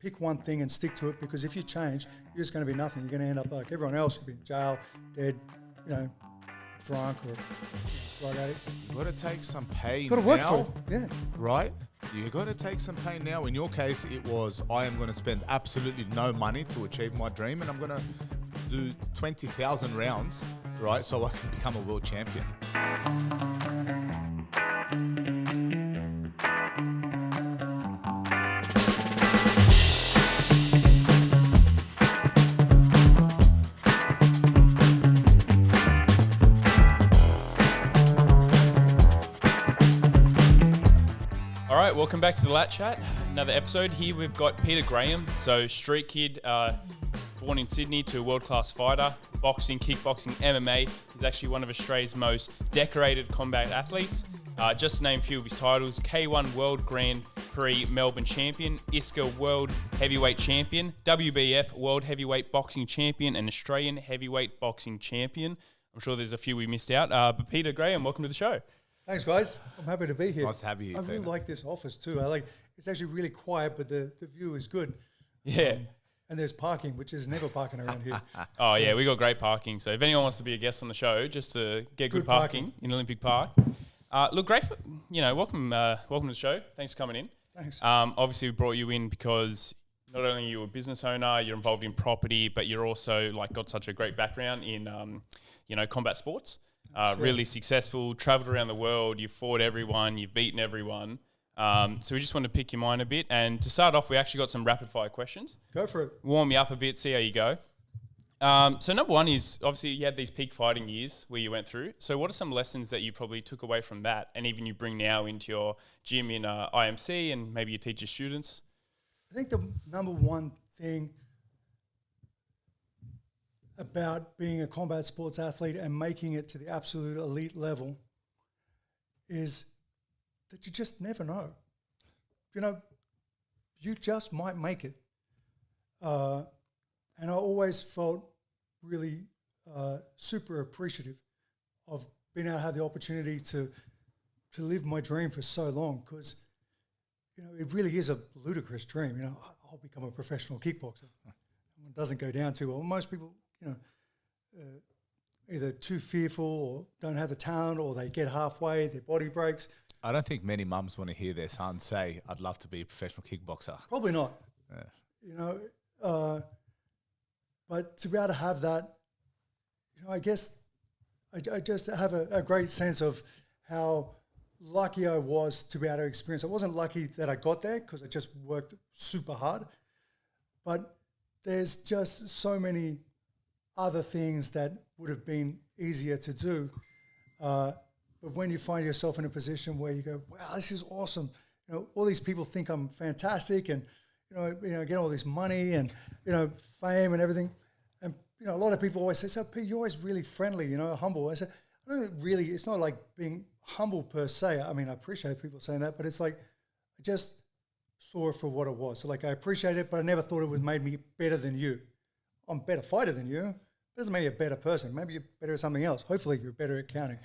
pick one thing and stick to it, because if you change, you're just going to be nothing. You're going to end up like everyone else. You'll be in jail, dead, drunk or drug addict. You've got to take some pain Got to work now, for it, yeah. right? You've got to take some pain now. In your case, it was, I am going to spend absolutely no money to achieve my dream, and I'm going to do 20,000 rounds, right, so I can become a world champion. Welcome back to the Lat Chat. Another episode. Here we've got Peter Graham. So street kid, born in Sydney to a world-class fighter, boxing, kickboxing, MMA. He's actually one of Australia's most decorated combat athletes. Just to name a few of his titles: K1 World Grand Prix Melbourne Champion, ISCA World Heavyweight Champion, WBF World Heavyweight Boxing Champion, and Australian Heavyweight Boxing Champion. I'm sure there's a few we missed out. But Peter Graham, welcome to the show. Thanks, guys. I'm happy to be here. Nice to have you here. I really like this office too. It's actually really quiet, but the view is good. Yeah. And there's parking, which is never parking around here. Oh, yeah, we got great parking. So if anyone wants to be a guest on the show, just to get good parking in Olympic Park. Look, great for, welcome to the show. Thanks for coming in. Thanks. Obviously, we brought you in because not only are you a business owner, you're involved in property, but you're also got such a great background in, combat sports. Really successful, travelled around the world, you've fought everyone, you've beaten everyone. So we just want to pick your mind a bit. And to start off, we actually got some rapid fire questions. Go for it. Warm you up a bit, see how you go. So number one is, obviously you had these peak fighting years where you went through. So what are some lessons that you probably took away from that and even you bring now into your gym in IMC and maybe you teach your students? I think the number one thing about being a combat sports athlete and making it to the absolute elite level is that you just never know. You just might make it. And I always felt really super appreciative of being able to have the opportunity to live my dream for so long, because it really is a ludicrous dream. I'll become a professional kickboxer. It doesn't go down too well. Most people either too fearful or don't have the talent, or they get halfway, their body breaks. I don't think many mums want to hear their son say, I'd love to be a professional kickboxer. Probably not. Yeah. But to be able to have that, I guess I just have a great sense of how lucky I was to be able to experience. I wasn't lucky that I got there because I just worked super hard, but there's just so many other things that would have been easier to do. But when you find yourself in a position where you go, wow, this is awesome. All these people think I'm fantastic, and, get all this money and, fame and everything. And, a lot of people always say, so Pete, you're always really friendly, humble. I said, I don't really, it's not like being humble per se. I mean, I appreciate people saying that, but it's like, I just saw it for what it was. So I appreciate it, but I never thought it would make me better than you. I'm a better fighter than you. It doesn't make you a better person. Maybe you're better at something else. Hopefully you're better at counting.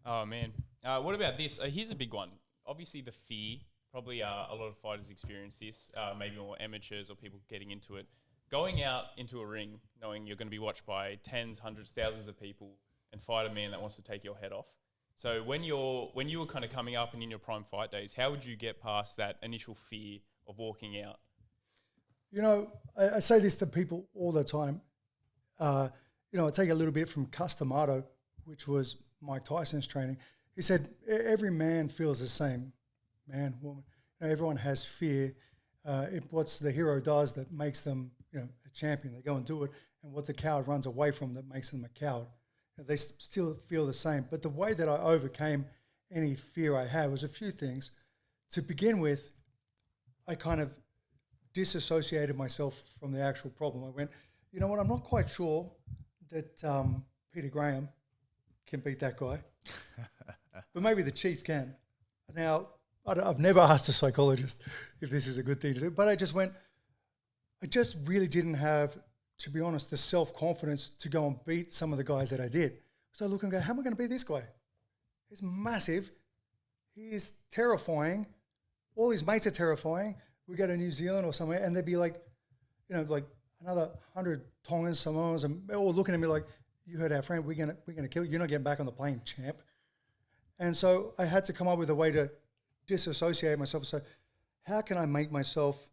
Oh, man. What about this? Here's a big one. Obviously the fear. Probably a lot of fighters experience this, maybe more amateurs or people getting into it. Going out into a ring knowing you're going to be watched by tens, hundreds, thousands of people and fight a man that wants to take your head off. So when you were kind of coming up and in your prime fight days, how would you get past that initial fear of walking out? I say this to people all the time. I take a little bit from Customato, which was Mike Tyson's training. He said, every man feels the same, man, woman. Everyone has fear. What's the hero does that makes them, a champion. They go and do it. And what the coward runs away from that makes them a coward. They still feel the same. But the way that I overcame any fear I had was a few things. To begin with, I kind of disassociated myself from the actual problem. I went, you know what, I'm not quite sure that Peter Graham can beat that guy, but maybe the chief can. Now, I've never asked a psychologist if this is a good thing to do, but I just really didn't have, to be honest, the self-confidence to go and beat some of the guys that I did. So I look and go, how am I going to beat this guy? He's massive. He is terrifying. all his mates are terrifying. We go to New Zealand or somewhere, and they'd be like, you know, like another 100 Tongans, Samoans, and they're all looking at me like, you heard our friend, we're gonna kill you. You're not getting back on the plane, champ. And so I had to come up with a way to disassociate myself. So how can I make myself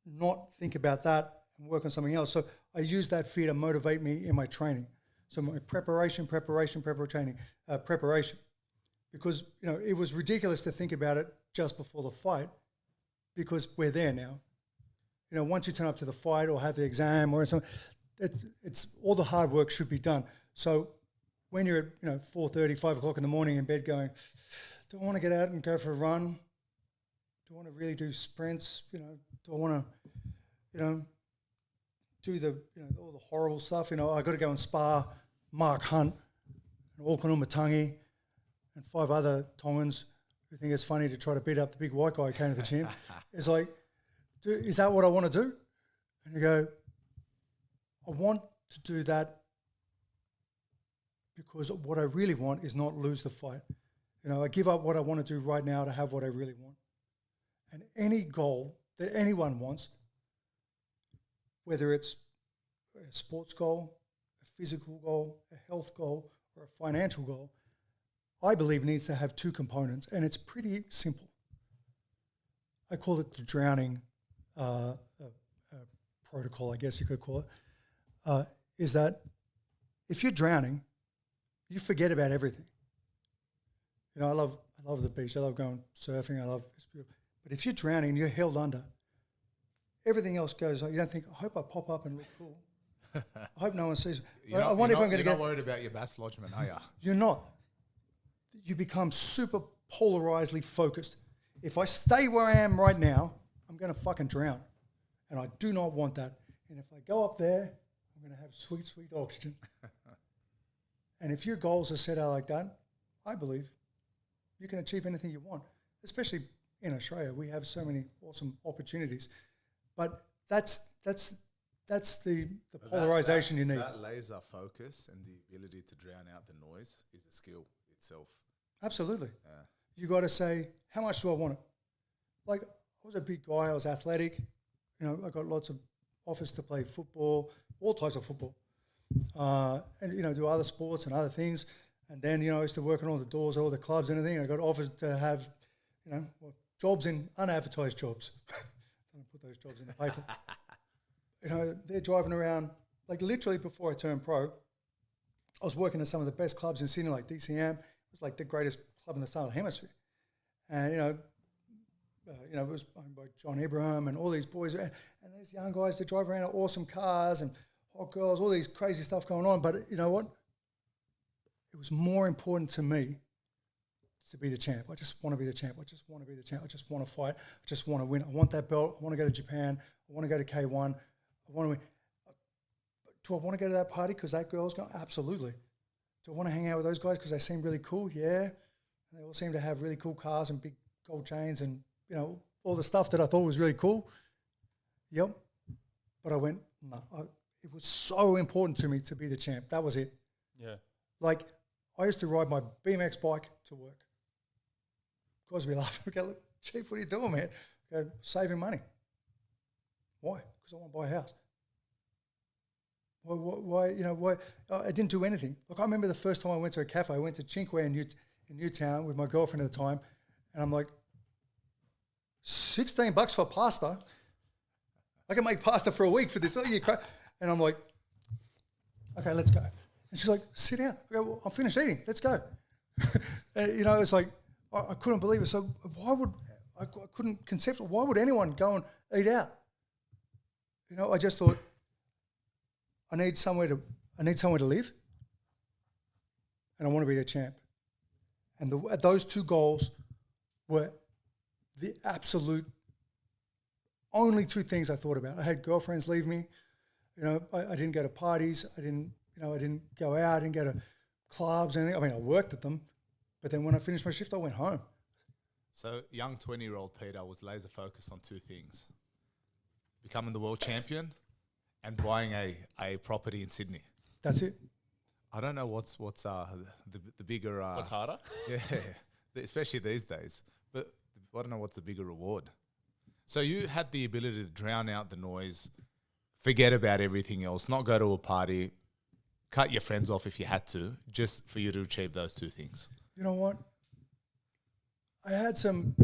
not think about that and work on something else? So I use that fear to motivate me in my training. So my preparation. Because, you know, it was ridiculous to think about it just before the fight because we're there now. You know, once you turn up to the fight or have the exam or something, it's all the hard work should be done. So when you're at, you know, 4:30, 5 o'clock in the morning in bed going, do I want to get out and go for a run? Do I want to really do sprints? You know, do I want to, you know, do the, you know, all the horrible stuff? You know, I got to go and spar Mark Hunt and Auckland Umatangi and 5 other Tongans who think it's funny to try to beat up the big white guy who came to the gym. It's like, is that what I want to do? And you go, I want to do that because what I really want is not lose the fight. You know, I give up what I want to do right now to have what I really want. And any goal that anyone wants, whether it's a sports goal, a physical goal, a health goal, or a financial goal, I believe needs to have 2 components, and it's pretty simple. I call it the drowning protocol, I guess you could call it, is that if you're drowning, you forget about everything. You know, I love the beach. I love going surfing. It's beautiful. But if you're drowning and you're held under, everything else goes. You don't think, I hope I pop up and look cool. I hope no one sees me. I wonder if I'm going to get... You're not worried about your bass lodgement, are you? You're not. You become super polarizedly focused. If I stay where I am right now, I'm going to fucking drown. And I do not want that. And if I go up there, I'm going to have sweet, sweet oxygen. And if your goals are set out like that, I believe you can achieve anything you want, especially in Australia. We have so many awesome opportunities. But that's the polarization you need. That laser focus and the ability to drown out the noise is a skill itself. Absolutely. Yeah. You got to say, how much do I want it? Like, I was a big guy. I was athletic. You know, I got lots of offers to play football, all types of football. And, you know, do other sports and other things. And then, you know, I used to work on all the doors, all the clubs and everything. I got offers to have, you know, jobs in unadvertised jobs. Don't put those jobs in the paper. You know, they're driving around, like literally before I turned pro, I was working at some of the best clubs in Sydney, like DCM. It was like the greatest club in the Southern Hemisphere. And, you know, it was owned by John Abraham and all these boys. And these young guys, they drive around in awesome cars and hot girls, all these crazy stuff going on. But you know what? It was more important to me to be the champ. I just want to be the champ. I just want to be the champ. I just want to fight. I just want to win. I want that belt. I want to go to Japan. I want to go to K1. I want to win. Do I want to go to that party because that girl's going? Absolutely. Do I want to hang out with those guys because they seem really cool? Yeah. They all seem to have really cool cars and big gold chains and, you know, all the stuff that I thought was really cool. Yep. But I went, no. It was so important to me to be the champ. That was it. Yeah. Like, I used to ride my BMX bike to work. Guys would be laughing. Okay, look, Chief, what are you doing, man? I go, saving money. Why? Because I want to buy a house. Why? You know, why? I didn't do anything. Look, I remember the first time I went to a cafe. I went to Cinque in Newtown with my girlfriend at the time, and I'm like, $16 for pasta. I can make pasta for a week for this. And I'm like, okay, let's go. And she's like, sit down. I go, well, I'm finished eating. Let's go. And, you know, it's like, I couldn't believe it. So I couldn't conceptualize, why would anyone go and eat out? You know, I just thought, I need somewhere to live, and I want to be the champ. And those 2 goals were the absolute only 2 things I thought about. I had girlfriends leave me. You know, I didn't go to parties. I didn't go out. I didn't go to clubs. Anything. I mean, I worked at them, but then when I finished my shift, I went home. So young 20-year-old Peter was laser focused on 2 things: becoming the world champion and buying a property in Sydney. That's it. I don't know what's the bigger... What's harder? Yeah, especially these days. But I don't know what's the bigger reward. So you had the ability to drown out the noise, forget about everything else, not go to a party, cut your friends off if you had to, just for you to achieve those two things. You know what? I had some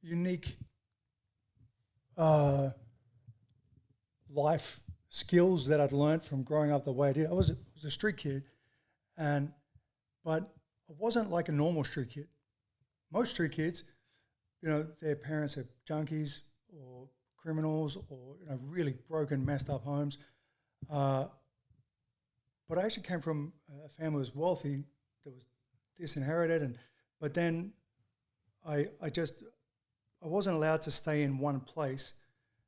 unique life skills that I'd learned from growing up the way I did. I was a street kid, but I wasn't like a normal street kid. Most street kids, their parents are junkies or criminals or really broken, messed up homes. But I actually came from a family that was wealthy, that was disinherited, but then I wasn't allowed to stay in one place.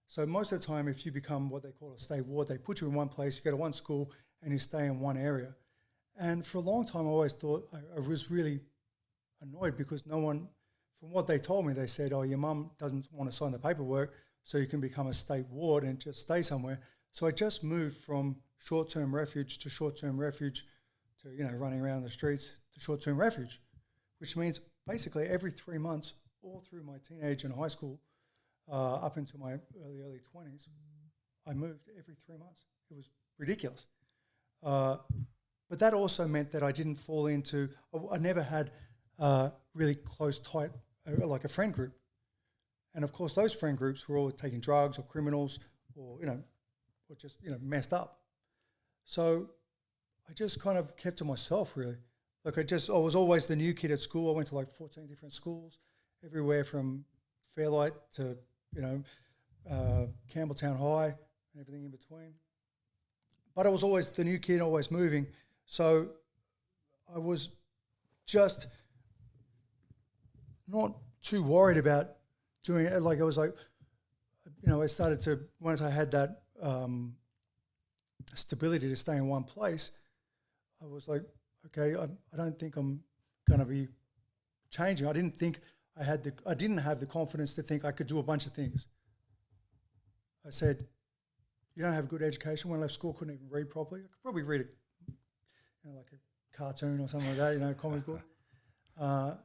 So most of the time, if you become what they call a state ward, they put you in one place, you go to one school, and you stay in one area. And for a long time, I always thought I was really annoyed because no one, from what they told me, they said, oh, your mum doesn't want to sign the paperwork, so you can become a state ward and just stay somewhere. So I just moved from short-term refuge to short-term refuge to, running around the streets to short-term refuge, which means basically every 3 months, all through my teenage and high school, up into my early 20s, I moved every 3 months. It was ridiculous. But that also meant that I didn't fall into, I never had really close, tight, like a friend group. And of course, those friend groups were all taking drugs or criminals or just, messed up. So I just kind of kept to myself, really. Like I was always the new kid at school. I went to like 14 different schools, everywhere from Fairlight to, Campbelltown High and everything in between. But I was always the new kid, always moving. So I was just not too worried about doing it. Like I was like, I started to, once I had that stability to stay in one place, I was like, okay, I don't think I'm going to be changing. I didn't think I didn't have the confidence to think I could do a bunch of things. I said, you don't have a good education. When I left school, I couldn't even read properly. I could probably read like a cartoon or something like that, a comic book. And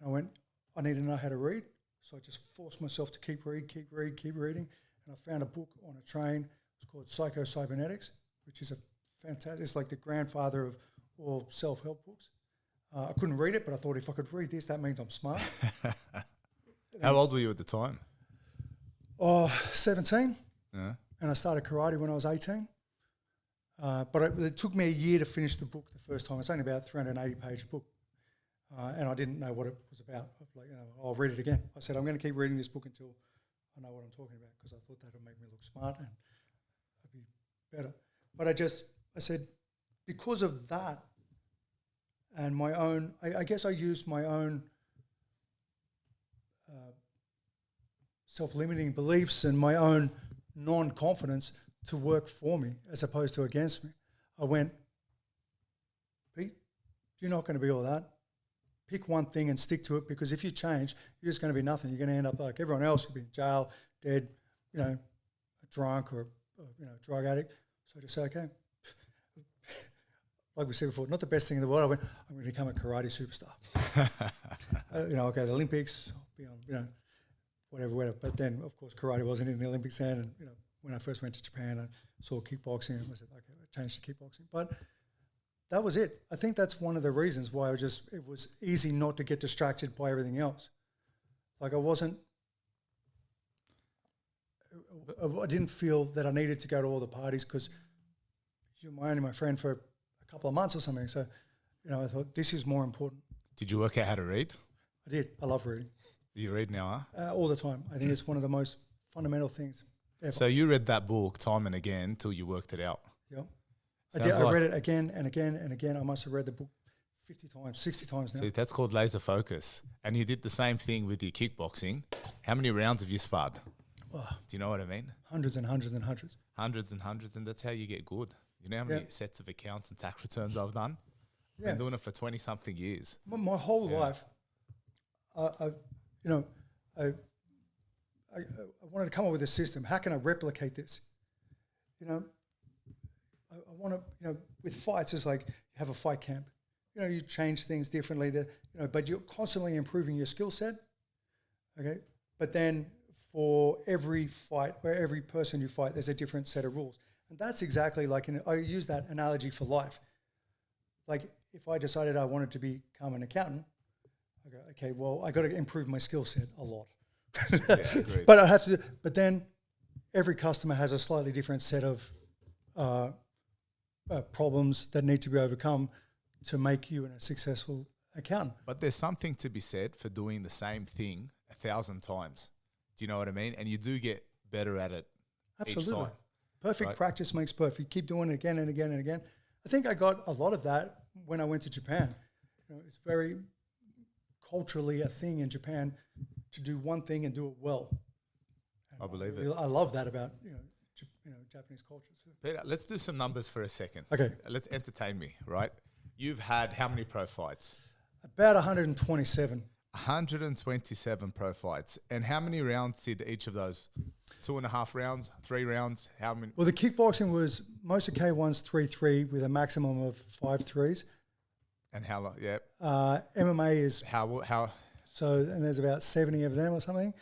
I went, I need to know how to read. So I just forced myself to keep reading. And I found a book on a train. It's called Psycho-Cybernetics, which is it's like the grandfather of all self-help books. I couldn't read it, but I thought if I could read this, that means I'm smart. How old were you at the time? 17. Yeah. And I started karate when I was 18. But it took me a year to finish the book the first time. It's only about a 380-page book. And I didn't know what it was about. Like, I'll read it again. I said, I'm going to keep reading this book until I know what I'm talking about because I thought that would make me look smart and I'd be better. But I said, because of that and my own, I guess I used my own self-limiting beliefs and my own non-confidence to work for me as opposed to against me. I went, Pete, you're not going to be all that. Pick one thing and stick to it because if you change, you're just going to be nothing. You're going to end up like everyone else. You'll be in jail, dead, a drunk or a drug addict. So I just said, okay. Like we said before, not the best thing in the world. I went, I'm going to become a karate superstar. I'll go to the Olympics, I'll be on, whatever. But then, of course, karate wasn't in the Olympics then. And, when I first went to Japan, I saw kickboxing and I said, okay, I changed to kickboxing. But that was it. I think that's one of the reasons why it was easy not to get distracted by everything else. Like I didn't feel that I needed to go to all the parties because you're only my friend for a couple of months or something. So, I thought this is more important. Did you work out how to read? I did. I love reading. You read now, huh? All the time. I think it's one of the most fundamental things ever. So you read that book time and again till you worked it out? Yeah. I read it again and again and again. I must have read the book 50 times, 60 times now. See, that's called laser focus. And you did the same thing with your kickboxing. How many rounds have you sparred? Do you know what I mean? Hundreds and hundreds and hundreds. Hundreds and hundreds, and that's how you get good. You know how many sets of accounts and tax returns I've done? I've been doing it for 20-something years. My whole life, I wanted to come up with a system. How can I replicate this? I want to, with fights, it's like you have a fight camp. You change things differently, but you're constantly improving your skill set. Okay, but then for every fight or every person you fight, there's a different set of rules, and that's exactly like I use that analogy for life. Like if I decided I wanted to become an accountant, I go, okay, well, I got to improve my skill set a lot. Yeah, agreed. But I have to. But then every customer has a slightly different set of problems that need to be overcome to make you a successful accountant. But there's something to be said for doing the same thing 1,000 times. Do you know what I mean? And you do get better at it Absolutely. each time. Perfect practice makes perfect. You keep doing it again and again and again. I think I got a lot of that when I went to Japan. You know, it's very culturally a thing in Japan to do one thing and do it well. And I believe it. I love that about Japanese culture too. Peter, let's do some numbers for a second. Okay. Let's entertain me, right? You've had how many pro fights? About 127. 127 pro fights. And how many rounds did each of those? 2.5 rounds, 3 rounds? How many? Well, the kickboxing was most of K1's 3-3 with a maximum of 5 threes. And how long? Yeah. MMA is How? so, and there's about 70 of them or something.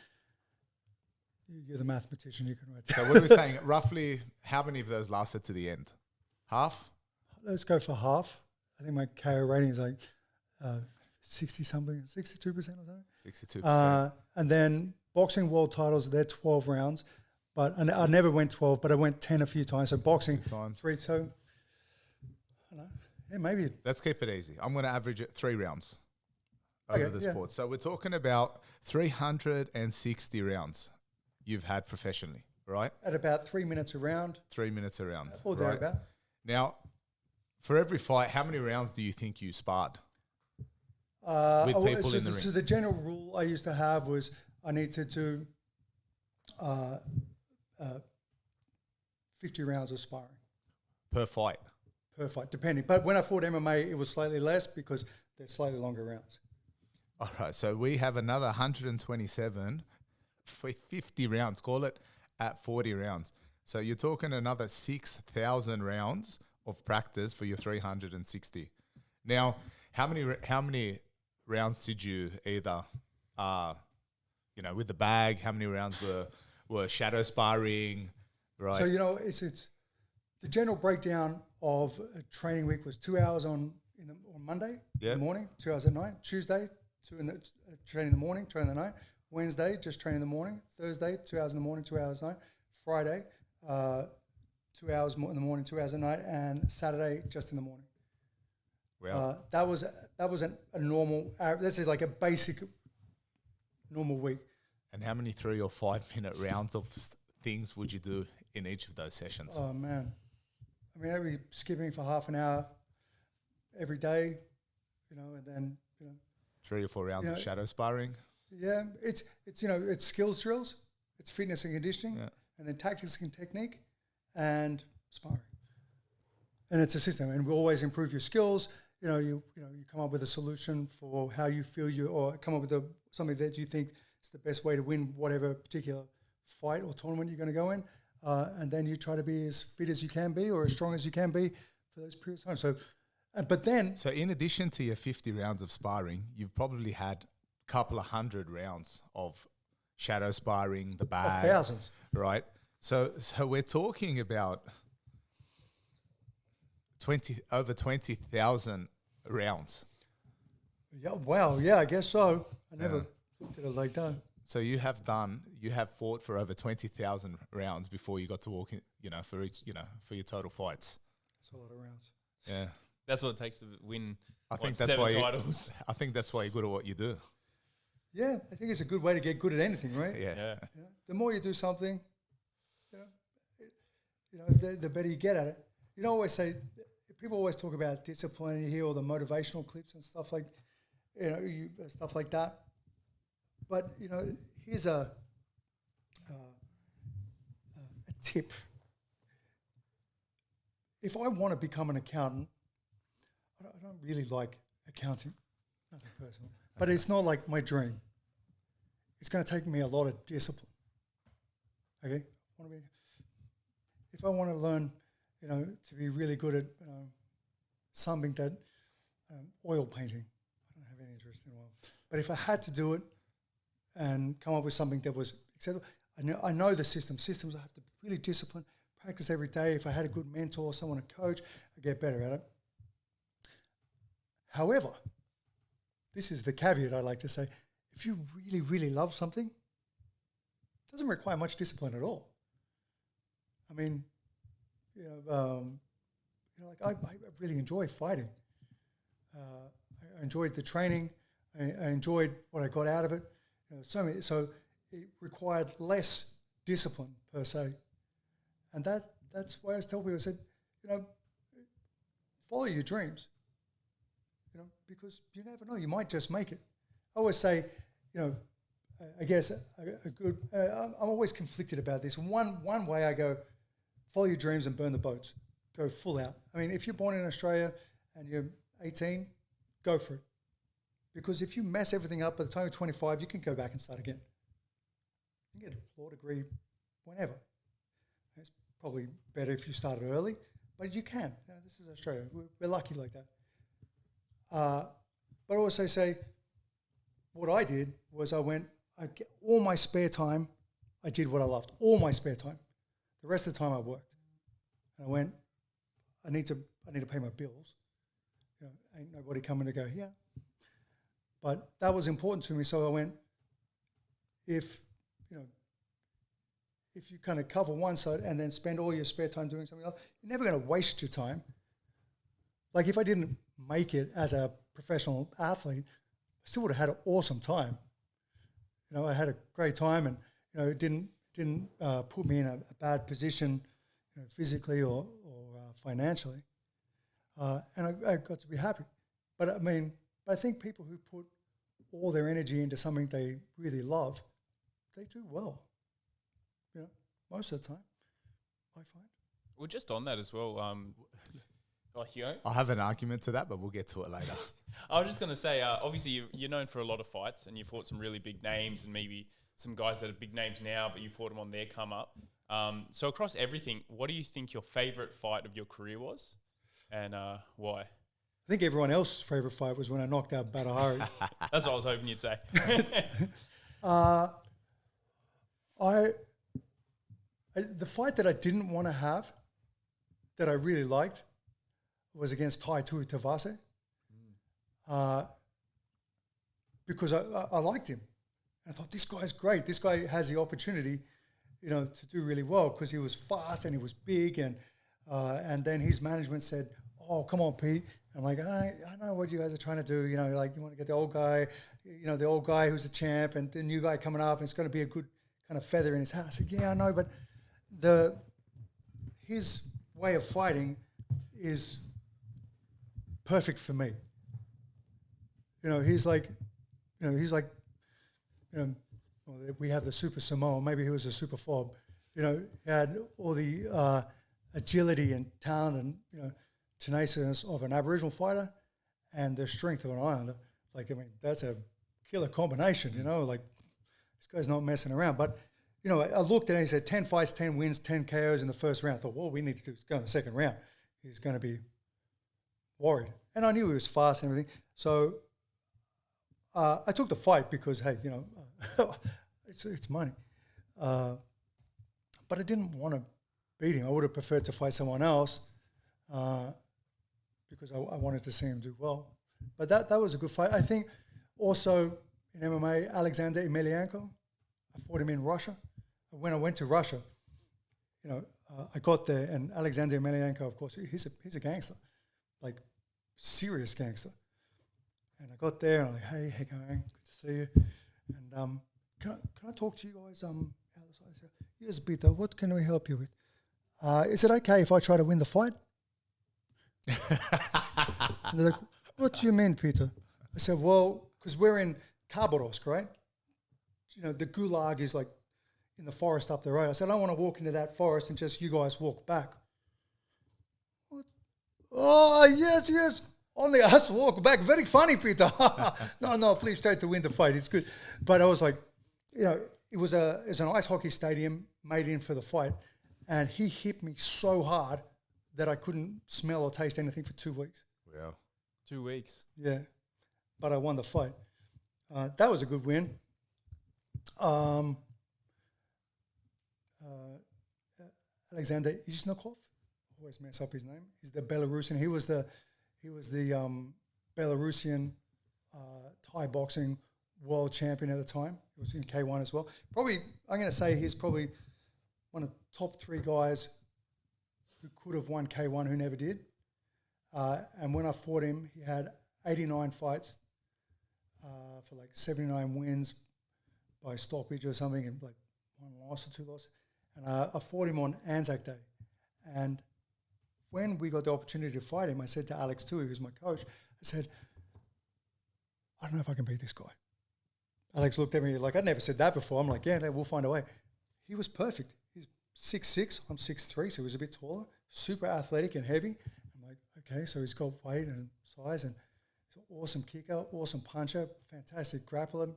You're the mathematician, you can write. So what are we saying? Roughly how many of those lasted to the end? Half? Let's go for half. I think my KO rating is like 60 something, 62% or something. 62%. And then boxing world titles, they're 12 rounds. And I never went 12, but I went 10 a few times. So boxing, 3. So, I don't know. Yeah, maybe. Let's keep it easy. I'm going to average it 3 rounds over the sport. So we're talking about 360 rounds you've had professionally, right? At about 3 minutes a round. 3 minutes a round. Or thereabout. Now, for every fight, how many rounds do you think you sparred? With people in the ring. So the general rule I used to have was I needed to do 50 rounds of sparring. Per fight? Per fight, depending. But when I fought MMA, it was slightly less because they're slightly longer rounds. All right, so we have another 127 for 50 rounds, call it at 40 rounds. So you're talking another 6,000 rounds of practice for your 360. Now, how many rounds did you either, with the bag? How many rounds were shadow sparring? Right. So it's the general breakdown of a training week was 2 hours on Monday in the morning, 2 hours at night. Tuesday, training in the morning, training in the night. Wednesday, just training in the morning. Thursday, 2 hours in the morning, 2 hours at night. Friday, 2 hours in the morning, 2 hours at night, and Saturday just in the morning. Well, that was a normal. This is like a basic normal week. And how many 3 or 5 minute rounds of things would you do in each of those sessions? Oh man, I mean, I'd be skipping for half an hour every day, and then 3 or 4 rounds of shadow sparring. Yeah, it's skills drills, it's fitness and conditioning, and then tactics and technique, and sparring. And it's a system, and we always improve your skills. You come up with a solution for how you feel or come up with something that you think is the best way to win whatever particular fight or tournament you're going to go in, and then you try to be as fit as you can be or as strong as you can be for those periods of time. So in addition to your 50 rounds of sparring, you've probably had a couple of 100 rounds of shadow sparring, the bag, thousands, right? So we're talking about over 20,000 rounds. Yeah, wow, yeah, I guess so. I never looked at it like that. So you have fought for over 20,000 rounds before you got to walk in, for each, for your total fights. That's a lot of rounds. Yeah. That's what it takes to win. I think that's 7 why titles. I think that's why you're good at what you do. Yeah, I think it's a good way to get good at anything, right? Yeah. The more you do something, the better you get at it. People always talk about discipline. You hear all the motivational clips and stuff like, stuff like that. But here's a tip. If I want to become an accountant, I don't really like accounting, nothing personal, but it's not like my dream. It's going to take me a lot of discipline. Okay, if I want to learn, to be really good at something that oil painting, I don't have any interest in oil. But if I had to do it, and come up with something that was acceptable. I know the system. Systems I have to be really disciplined, practice every day. If I had a good mentor, someone to coach, I get better at it. However, this is the caveat I like to say. If you really, really love something, it doesn't require much discipline at all. I mean, like I really enjoy fighting. I enjoyed the training. I enjoyed what I got out of it. So it required less discipline per se, and that's why I tell people. I said, follow your dreams. Because you never know, you might just make it. I always say, I guess a good. I'm always conflicted about this. One way I go, follow your dreams and burn the boats. Go full out. I mean, if you're born in Australia and you're 18, go for it. Because if you mess everything up by the time you're 25, you can go back and start again. You can get a law degree whenever. It's probably better if you started early, but you can. This is Australia. We're lucky like that. But I also say, what I did was all my spare time, I did what I loved. All my spare time. The rest of the time I worked. And I went, I need to pay my bills. Ain't nobody coming to go, yeah. But that was important to me, so I went, if you kind of cover one side and then spend all your spare time doing something else, you're never going to waste your time. Like if I didn't make it as a professional athlete, I still would have had an awesome time. I had a great time, and it didn't put me in a bad position, physically or financially, and I got to be happy. But I think people who put all their energy into something they really love, they do well. Most of the time, I find. Well, just on that as well. I have an argument to that, but we'll get to it later. I was just going to say, obviously you're known for a lot of fights, and you fought some really big names, and maybe some guys that are big names now, but you fought them on their come up. So across everything, what do you think your favourite fight of your career was, and why? I think everyone else's favourite fight was when I knocked out Badahari. That's what I was hoping you'd say. The fight that I didn't want to have, that I really liked, was against Latitude Tavase, because I liked him. And I thought, this guy's great. This guy has the opportunity, to do really well because he was fast and he was big. And then his management said, oh, come on, Pete. I'm like, I know what you guys are trying to do. Like you want to get the old guy, the old guy who's a champ, and the new guy coming up, and it's going to be a good kind of feather in his hat. I said, yeah, I know, but his way of fighting is perfect for me. He's like, we have the Super Samoa. Maybe he was a Super Fob. He had all the agility and talent and tenaciousness of an Aboriginal fighter and the strength of an Islander. That's a killer combination. Like this guy's not messing around. But I looked at it and he said 10 fights, 10 wins, 10 KOs in the first round. I thought, what we need to do is go in the second round. He's going to be worried. And I knew he was fast and everything. So I took the fight because, hey, it's money. But I didn't want to beat him. I would have preferred to fight someone else because I wanted to see him do well. But that was a good fight. I think also in MMA, Alexander Emelianenko, I fought him in Russia. When I went to Russia, I got there, and Alexander Emelianenko, of course, he's a gangster, like serious gangster. And I got there, and I'm like, hey, how you going? Good to see you. And can I talk to you guys? Yes, Peter, what can we help you with? Is it okay if I try to win the fight? And they're like, what do you mean, Peter? I said, well, because we're in Khabarovsk, right? The gulag is like in the forest up the road. I said, I don't want to walk into that forest and just you guys walk back. What? Oh, yes. Only us walk back. Very funny, Peter. No, please try to win the fight. It's good. But I was like, it was an ice hockey stadium made in for the fight. And he hit me so hard that I couldn't smell or taste anything for 2 weeks. Wow. 2 weeks. Yeah. But I won the fight. That was a good win. Alexander Izhnikov, always mess up his name. He's the Belarusian. He was the Belarusian Thai boxing world champion at the time. He was in K1 as well. Probably, I'm going to say he's probably one of the top 3 guys who could have won K1 who never did. And when I fought him, he had 89 fights for like 79 wins by stoppage or something, and like 1 loss or 2 losses. And I fought him on Anzac Day. And when we got the opportunity to fight him, I said to Alex Tui, who's my coach, I said, I don't know if I can beat this guy. Alex looked at me like, I'd never said that before. I'm like, yeah, no, we'll find a way. He was perfect. He's 6'6", I'm 6'3", so he was a bit taller, super athletic and heavy. I'm like, okay, so he's got weight and size, and he's an awesome kicker, awesome puncher, fantastic grappler,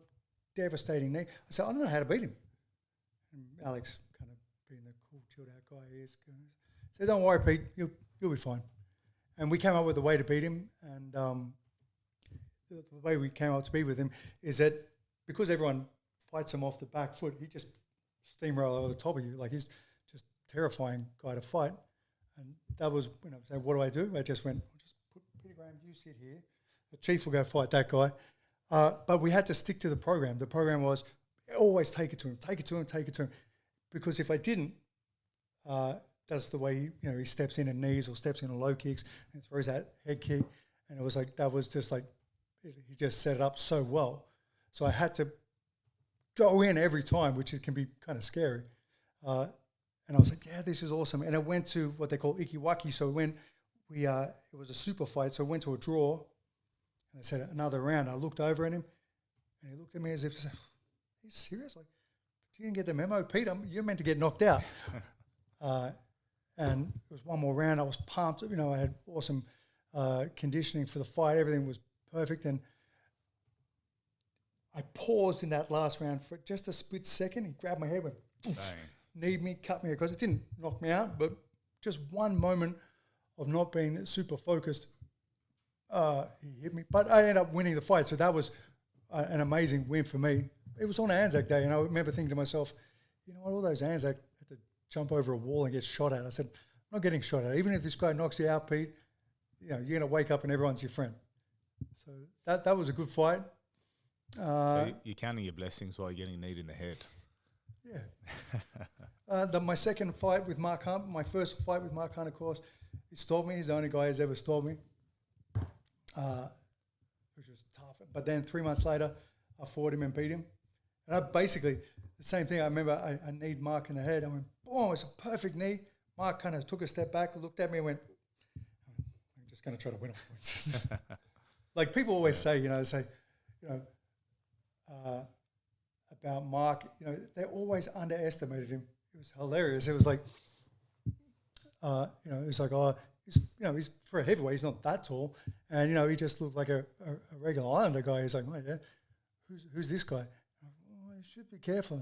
devastating knee. I said, I don't know how to beat him. And Alex, kind of being the cool, chilled out guy he is, said, don't worry, Pete, you'll be fine. And we came up with a way to beat him, and the way we came up to be with him is that because everyone fights him off the back foot, he just steamroll over the top of you. Like, he's just terrifying guy to fight. And that was when I was saying, what do I do? I just went, I'll just put Peter Graham, you sit here. The chief will go fight that guy. But we had to stick to the program. The program was always take it to him, take it to him, take it to him. Because if I didn't, that's the way he steps in and knees or steps in and low kicks and throws that head kick. And it was like, that was just like, he just set it up so well. So I had to go in every time, which can be kind of scary. And I was like, yeah, this is awesome. And it went to what they call ikiwaki. So when it was a super fight, so it went to a draw. And I said, another round. I looked over at him, and he looked at me as if, are you serious? Like, you didn't get the memo, Pete? You're meant to get knocked out. And it was one more round. I was pumped. I had awesome conditioning for the fight. Everything was perfect. And I paused in that last round for just a split second. He grabbed my head, went, kneed me, cut me across. It didn't knock me out, but just one moment of not being super focused, he hit me. But I ended up winning the fight, so that was an amazing win for me. It was on Anzac Day, and I remember thinking to myself, you know what, all those Anzac had to jump over a wall and get shot at. I said, I'm not getting shot at. Even if this guy knocks you out, Pete, you're going to wake up and everyone's your friend. So that was a good fight. So you're counting your blessings while you're getting kneed in the head. Yeah. My second fight with Mark Hunt, my first fight with Mark Hunt, of course, he stopped me. He's the only guy who's ever stopped me, which was tough. But then 3 months later, I fought him and beat him. And I basically, the same thing. I remember I kneed Mark in the head. I went, boom, it's a perfect knee. Mark kind of took a step back, looked at me and went, I'm just going to try to win on points. Like people always say, about Mark, they always underestimated him. It was hilarious. It was like, it's like, he's for a heavyweight, he's not that tall, and he just looked like a regular Islander guy. He's like, oh yeah, who's this guy? Oh, you should be careful.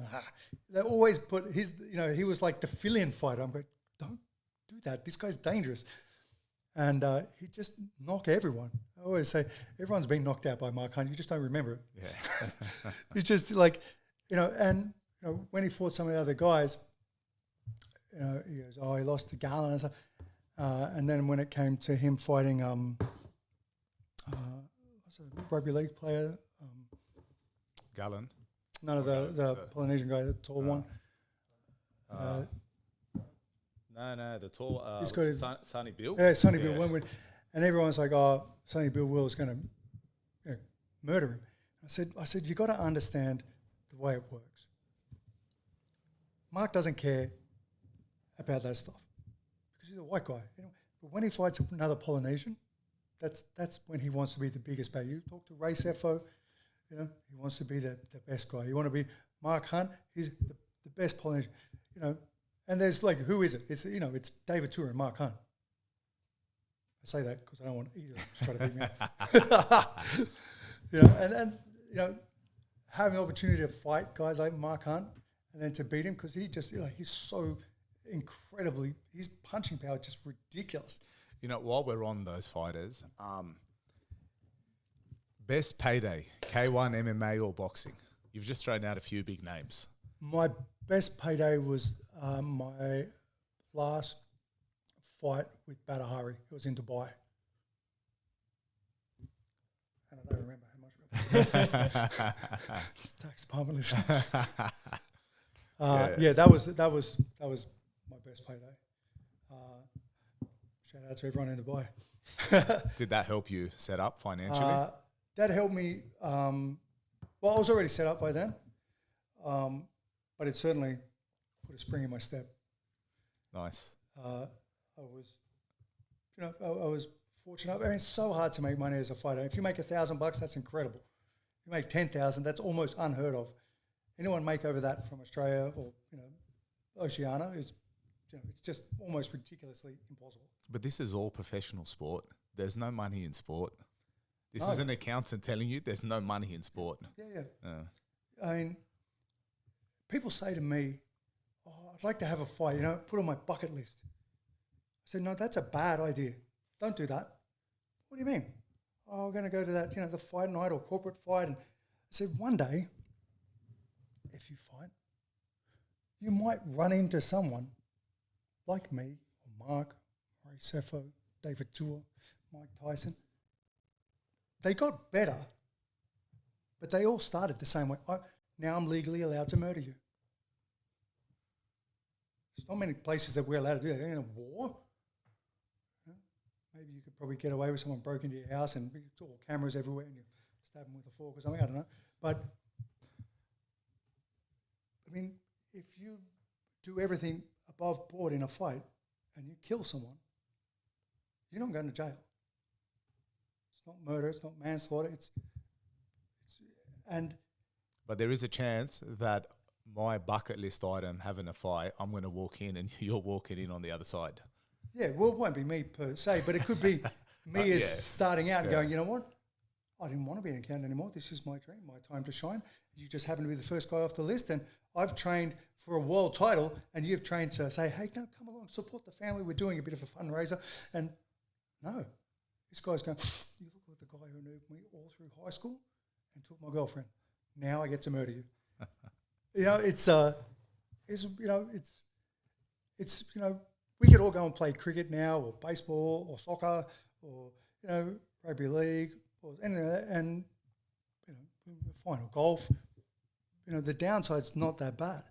They always put he was like the fill-in fighter. I'm going, don't do that. This guy's dangerous. And he just knocked everyone. I always say, everyone's been knocked out by Mark Hunt. You just don't remember it. Yeah. You just like, when he fought some of the other guys, he goes, he lost to Garland and stuff. And then when it came to him fighting, what's a rugby league player? Garland? None of the Polynesian guy, the tall one. No, the tall, he's got Sonny Bill. Yeah, Sonny Bill. And everyone's like, Sonny Bill Will is going to murder him. I said, you got to understand the way it works. Mark doesn't care about that stuff because he's a white guy. But when he fights another Polynesian, that's when he wants to be the biggest bad. You talk to Ray Sefo, he wants to be the best guy. You want to be Mark Hunt, he's the best Polynesian, And there's like, who is it? It's it's David Tua and Mark Hunt. I say that because I don't want either to try to beat me up. And having the opportunity to fight guys like Mark Hunt and then to beat him because he just he's so incredibly, his punching power is just ridiculous. While we're on those fighters, best payday, K1, MMA or boxing? You've just thrown out a few big names. My best payday was my last fight with Badahari. It was in Dubai. And I don't remember how much. Tax department. Yeah, that was my best payday. Shout out to everyone in Dubai. Did that help you set up financially? That helped me. Well, I was already set up by then, but it certainly put a spring in my step. Nice. I was fortunate. I mean, it's so hard to make money as a fighter. If you make $1,000, that's incredible. If you make 10,000, that's almost unheard of. Anyone make over that from Australia or Oceania is, it's just almost ridiculously impossible. But this is all professional sport. There's no money in sport. This is an accountant telling you there's no money in sport. Yeah. I mean, people say to me, "Oh, I'd like to have a fight, put on my bucket list." I said, "No, that's a bad idea. Don't do that." "What do you mean?" "Oh, we're going to go to that, the fight night or corporate fight." And I said, one day, if you fight, you might run into someone like me, or Mark, Ray Sefo, David Tua, Mike Tyson. They got better, but they all started the same way. Now I'm legally allowed to murder you. There's not many places that we're allowed to do that. They're in a war. Maybe you could probably get away with someone broke into your house and it's all cameras everywhere and you stab them with a fork or something. I don't know. But, I mean, if you do everything above board in a fight and you kill someone, you're not going to jail. It's not murder. It's not manslaughter. But there is a chance that my bucket list item, having a fight, I'm going to walk in and you're walking in on the other side. Yeah, well, it won't be me per se, but it could be me as starting out and going, you know what? I didn't want to be an accountant anymore. This is my dream, my time to shine. You just happen to be the first guy off the list, and I've trained for a world title, and you've trained to say, hey, no, come along, support the family. We're doing a bit of a fundraiser. And no, this guy's going, you look at the guy who knew me all through high school and took my girlfriend. Now I get to murder you. We could all go and play cricket now, or baseball, or soccer, or rugby league, or anything like that, and fine, or golf. The downside's not that bad.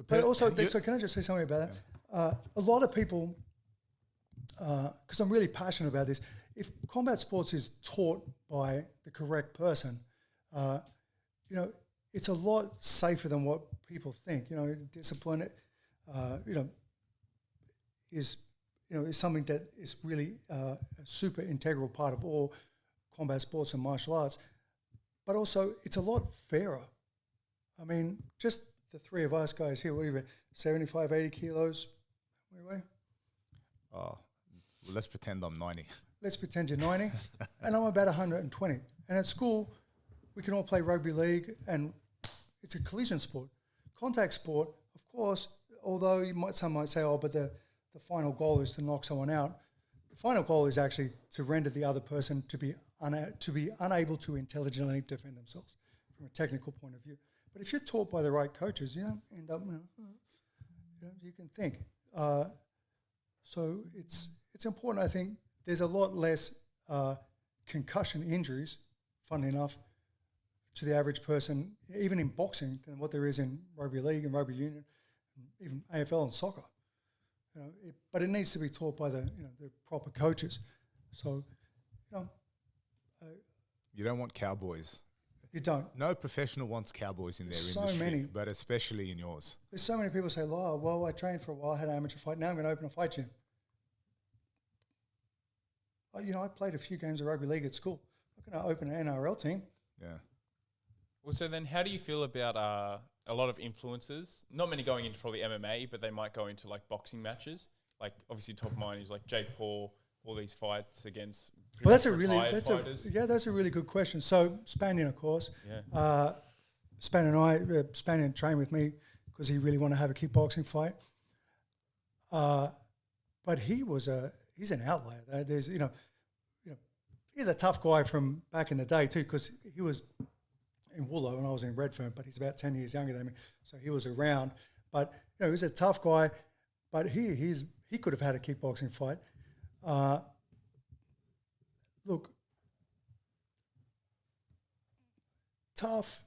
But also, so can I just say something about that? A lot of people, because I'm really passionate about this, if combat sports is taught by the correct person, it's a lot safer than what people think. Discipline, is something that is really a super integral part of all combat sports and martial arts. But also, it's a lot fairer. I mean, just the three of us guys here, what are you, 75, 80 kilos? What do you weigh? Oh, well, let's pretend I'm 90. Let's pretend you're 90, and I'm about 120. And at school, we can all play rugby league, and it's a collision sport. Contact sport, of course, although some might say, but the final goal is to knock someone out. The final goal is actually to render the other person to be unable to intelligently defend themselves from a technical point of view. But if you're taught by the right coaches, end up, you can think. So it's important. I think there's a lot less concussion injuries, funnily enough, to the average person, even in boxing, than what there is in rugby league and rugby union, and even AFL and soccer. But it needs to be taught by the proper coaches. So, you don't want cowboys. You don't. No professional wants cowboys in their so industry, many. But especially in yours. There's so many people say, well, I trained for a while, had an amateur fight, now I'm going to open a fight gym. I played a few games of rugby league at school. I'm going to open an NRL team. Yeah. Well, so then how do you feel about a lot of influencers? Not many going into probably MMA, but they might go into like boxing matches. Like obviously top of mind is like Jake Paul, all these fights against that's a really good question. So Spanian, of course. Yeah. Spanian trained with me because he really wanted to have a kickboxing fight. But he's an outlier. There's he's a tough guy from back in the day too, because he was in Woolo and I was in Redfern, but he's about 10 years younger than me. So he was around. But, he was a tough guy, but he could have had a kickboxing fight. Look, tough,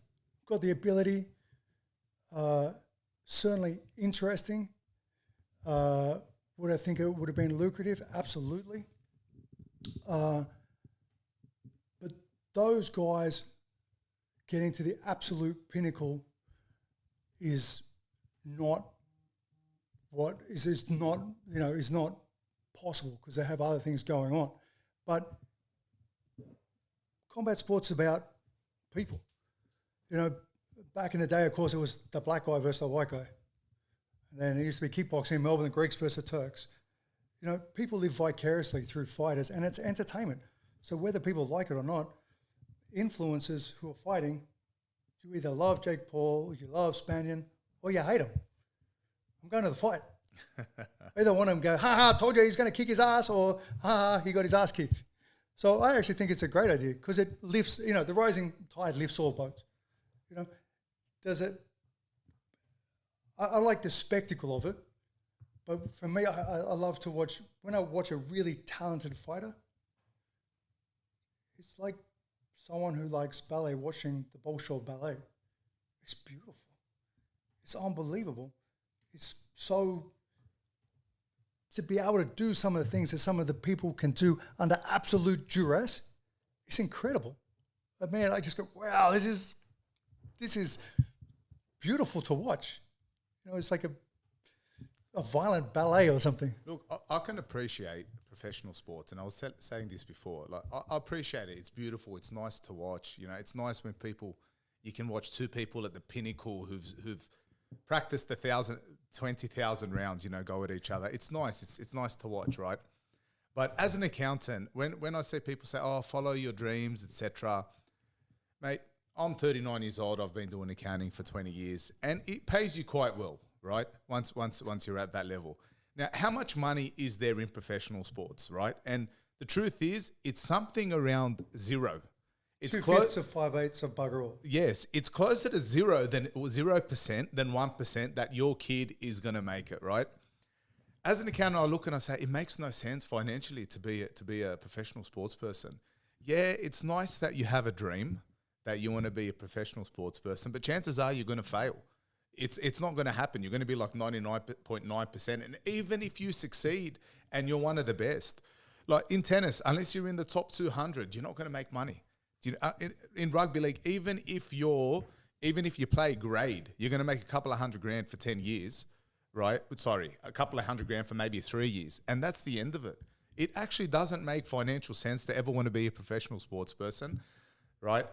got the ability, certainly interesting. Would I think it would have been lucrative? Absolutely. But those guys getting to the absolute pinnacle is not possible because they have other things going on. But combat sports is about people. Back in the day, of course, it was the black guy versus the white guy. And then it used to be kickboxing in Melbourne, the Greeks versus the Turks. People live vicariously through fighters, and it's entertainment. So whether people like it or not, influencers who are fighting, you either love Jake Paul, you love Spanian, or you hate him. I'm going to the fight. Either one of them go, ha, told you he's going to kick his ass, or ha, he got his ass kicked. So I actually think it's a great idea because it lifts, the rising tide lifts all boats. Does it? I like the spectacle of it, but for me, I love to watch, when I watch a really talented fighter, it's like someone who likes ballet watching the Bolshoi Ballet. It's beautiful. It's unbelievable. It's so, to be able to do some of the things that some of the people can do under absolute duress, it's incredible. But man, I just go, wow, this is beautiful to watch. It's like a violent ballet or something. Look, I can appreciate professional sports, and I was saying this before. Like, I appreciate it. It's beautiful. It's nice to watch. It's nice when you can watch two people at the pinnacle who've practiced 20,000 rounds, go at each other. It's nice. It's nice to watch, right? But as an accountant, when I see people say, "Oh, follow your dreams," etc., mate, I'm 39 years old. I've been doing accounting for 20 years, and it pays you quite well, right? Once you're at that level. Now, how much money is there in professional sports, right? And the truth is, it's something around zero. It's 2/5 of 5/8 of bugger all. Yes, it's closer to 0% than 1% that your kid is going to make it, right? As an accountant, I look and I say, it makes no sense financially to be a professional sports person. Yeah, it's nice that you have a dream, that you want to be a professional sports person, but chances are you're going to fail. It's not going to happen. You're going to be like 99.9%. And even if you succeed and you're one of the best, like in tennis, unless you're in the top 200, you're not going to make money. In rugby league, even if you play grade, you're going to make a couple of $100,000 for 10 years, right? Sorry, a couple of $100,000 for maybe 3 years. And that's the end of it. It actually doesn't make financial sense to ever want to be a professional sports person, right?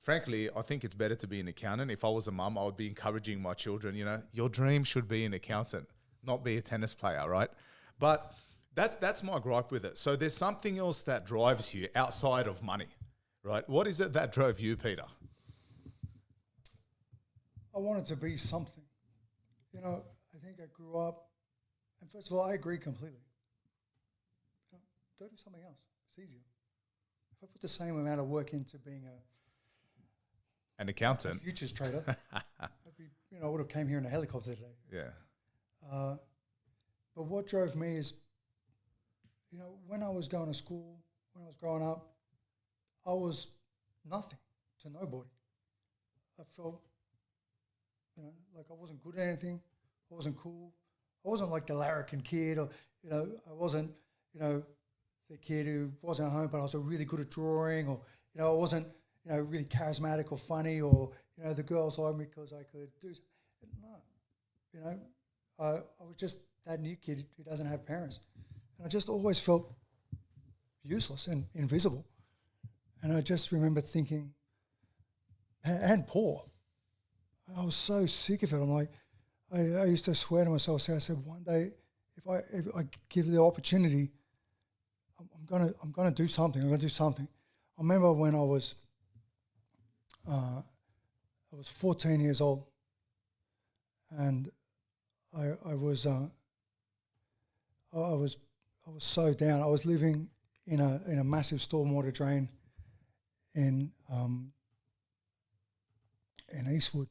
Frankly, I think it's better to be an accountant. If I was a mum, I would be encouraging my children, your dream should be an accountant, not be a tennis player, right? But that's my gripe with it. So there's something else that drives you outside of money, right? What is it that drove you, Peter? I wanted to be something. I think I grew up, and first of all, I agree completely. Go do something else. It's easier. If I put the same amount of work into being an accountant, a futures trader, I would have came here in a helicopter today. Yeah. But what drove me is, when I was going to school, when I was growing up, I was nothing to nobody. I felt, like I wasn't good at anything. I wasn't cool. I wasn't like the larrikin kid, or I wasn't, the kid who wasn't at home, but I was really good at drawing, or I wasn't, really charismatic or funny, or the girls liked me because I could do. No, I was just that new kid who doesn't have parents, and I just always felt useless and invisible. And I just remember thinking, and poor. I was so sick of it. I'm like, I used to swear to myself. I said, one day, if I give the opportunity, I'm gonna do something. I'm gonna do something. I remember when I was 14 years old, and I was so down. I was living in a massive stormwater drain in in Eastwood.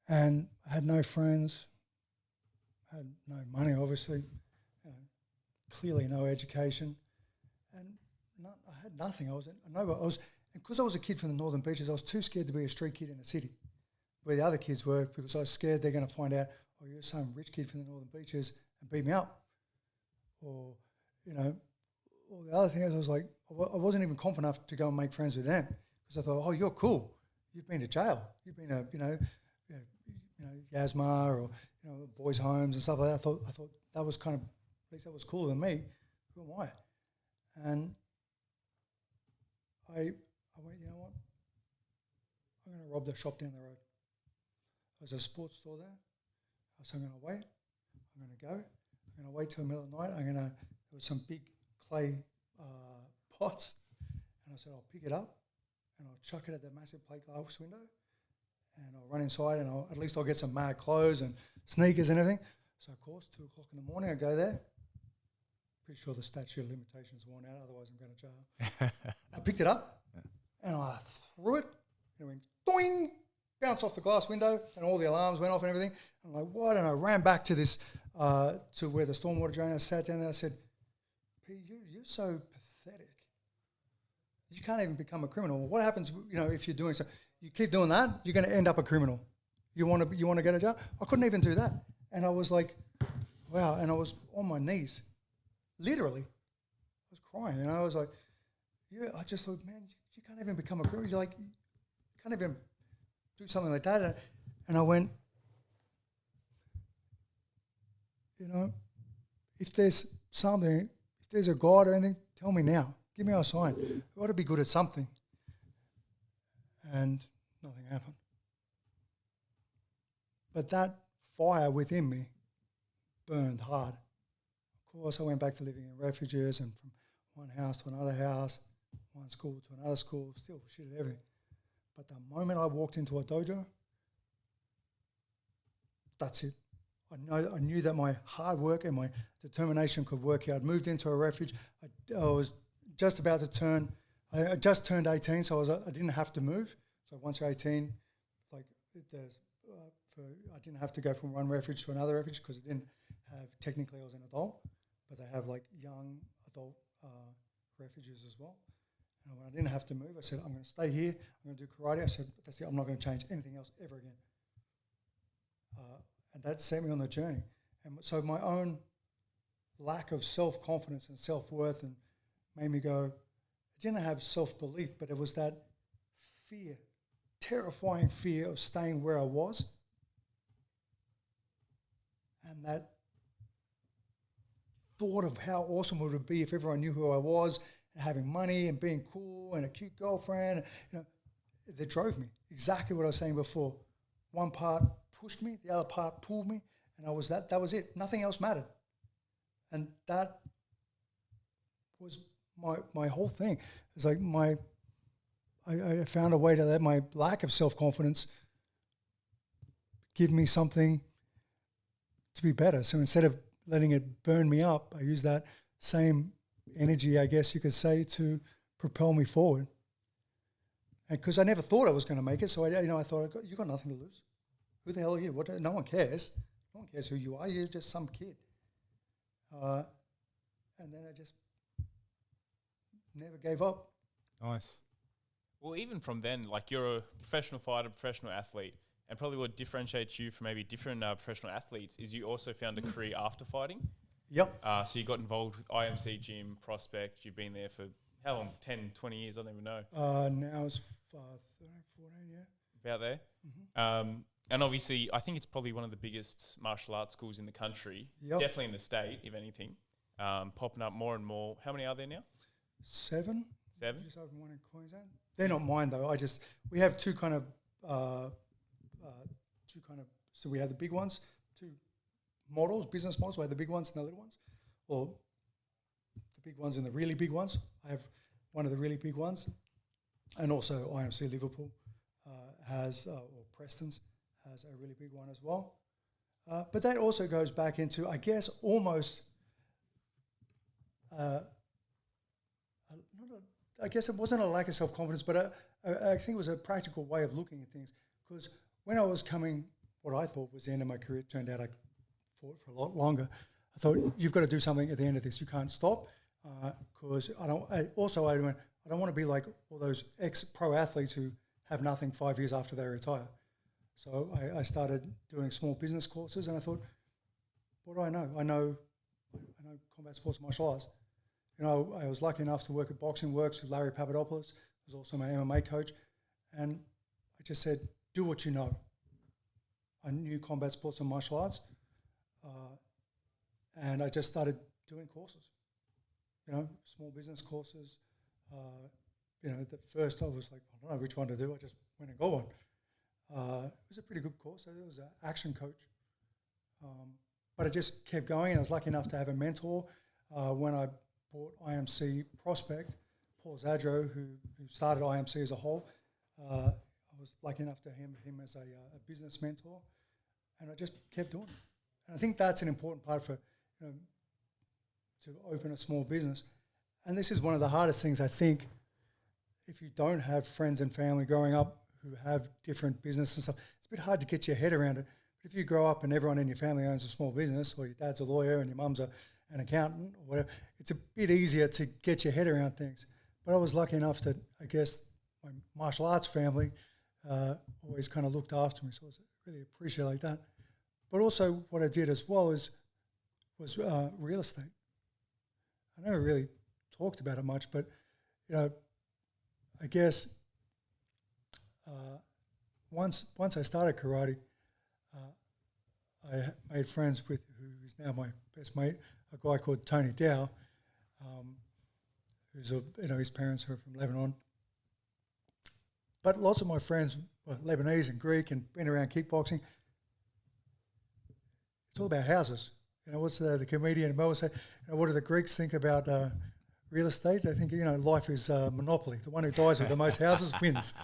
And I had no friends, had no money, obviously, clearly no education, and I had nothing. Because I was a kid from the Northern Beaches, I was too scared to be a street kid in the city, where the other kids were, because I was scared they're going to find out, oh, you're some rich kid from the Northern Beaches, and beat me up. Or, or the other thing is, I was like, I wasn't even confident enough to go and make friends with them, because I thought, oh, you're cool. You've been to jail. You've been Yasma or boys' homes and stuff like that. I thought that was kind of, at least that was cooler than me. Who am I? And I went, you know what? I'm going to rob the shop down the road. There's a sports store there. So I'm going to wait. I'm going to go. I'm going to wait till the middle of the night. There was some big clay pots. And I said, I'll pick it up and I'll chuck it at the massive plate glass window. And I'll run inside and at least I'll get some mad clothes and sneakers and everything. So, of course, 2 o'clock in the morning, I go there. Pretty sure the statute of limitations is worn out, otherwise I'm going to jail. I picked it up and I threw it and it went doing, bounced off the glass window and all the alarms went off and everything. I'm like, what? And I ran back to this, to where the stormwater drainer sat down there. I said, P, you're so pathetic. You can't even become a criminal. What happens, if you're doing so? You keep doing that, you're going to end up a criminal. You want to go to jail? I couldn't even do that. And I was like, wow. And I was on my knees. Literally, I was crying, I was like, I just thought, man, you can't even become a criminal. You can't even do something like that. And I went, if there's something, if there's a God or anything, tell me now. Give me a sign. I ought to be good at something. And nothing happened. But that fire within me burned hard. Of course, I went back to living in refuges and from one house to another house, one school to another school, still shit at everything. But the moment I walked into a dojo, that's it. I knew that my hard work and my determination could work here. I'd moved into a refuge. I was just about to turn, I just turned 18, so I didn't have to move. So once you're 18, I didn't have to go from one refuge to another refuge because technically I was an adult. But they have young adult refuges as well. And when I didn't have to move, I said, I'm going to stay here. I'm going to do karate. I said, that's it. I'm not going to change anything else ever again. And that set me on the journey. And so my own lack of self-confidence and self-worth and made me go, I didn't have self-belief, but it was that fear, terrifying fear of staying where I was. And that thought of how awesome it would be if everyone knew who I was, and having money and being cool and a cute girlfriend, that drove me. Exactly what I was saying before. One part pushed me, the other part pulled me, and that was it. Nothing else mattered. And that was my whole thing. It's like I found a way to let my lack of self-confidence give me something to be better. So instead of letting it burn me up, I use that same energy, I guess you could say, to propel me forward. And because I never thought I was going to make it, so I thought, you got nothing to lose. Who the hell are you? No one cares. No one cares who you are. You're just some kid. And then I just never gave up. Nice. Well, even from then, you're a professional fighter, professional athlete, and probably what differentiates you from maybe different professional athletes is you also found a career after fighting. Yep. So you got involved with IMC Gym, Prospect. You've been there for how long? 10, 20 years? I don't even know. Now it's 13, 14, yeah. About there. Mm-hmm. And obviously, I think it's probably one of the biggest martial arts schools in the country. Yep. Definitely in the state, if anything. Popping up more and more. How many are there now? 7. 7? Just opened one in Queensland. They're not mine though. We have two kind of, so we have the big ones, 2 models, business models. We have the big ones and the little ones, or the big ones and the really big ones. I have one of the really big ones, and also IMC Liverpool has, or Preston's has a really big one as well. But that also goes back into, I guess, almost I guess it wasn't a lack of self-confidence, but I think it was a practical way of looking at things. Because when I was coming, what I thought was the end of my career, it turned out I fought for a lot longer. I thought, you've got to do something at the end of this. You can't stop. Because I don't want to be like all those ex-pro athletes who have nothing 5 years after they retire. So I started doing small business courses, and I thought, what do I know? I know combat sports and martial arts. You know, I was lucky enough to work at Boxing Works with Larry Papadopoulos, who was also my MMA coach, and I just said, do what you know. I knew combat sports and martial arts, and I just started doing courses. You know, small business courses. You know, the first I was like, I don't know which one to do. I just went and got one. It was a pretty good course. It was an action coach. But I just kept going, and I was lucky enough to have a mentor. When I bought IMC Prospect, Paul Zadro, who started IMC as a whole, I was lucky enough to have him as a business mentor, and I just kept doing it. And I think that's an important part for, you know, to open a small business. And this is one of the hardest things, I think, if you don't have friends and family growing up who have different business and stuff. It's a bit hard to get your head around it. But if you grow up and everyone in your family owns a small business, or your dad's a lawyer and your mum's an accountant or whatever, it's a bit easier to get your head around things. But I was lucky enough that, I guess, my martial arts family always kind of looked after me, so I was really appreciative like that. But also what I did as well was real estate. I never really talked about it much, but, you know, I guess once I started karate, I made friends with who is now my best mate, a guy called Tony Dow, who's his parents are from Lebanon. But lots of my friends were Lebanese and Greek and been around kickboxing. It's all about houses. You know, what's the comedian Mel say? You know, what do the Greeks think about real estate? They think, you know, life is monopoly. The one who dies with the most houses wins.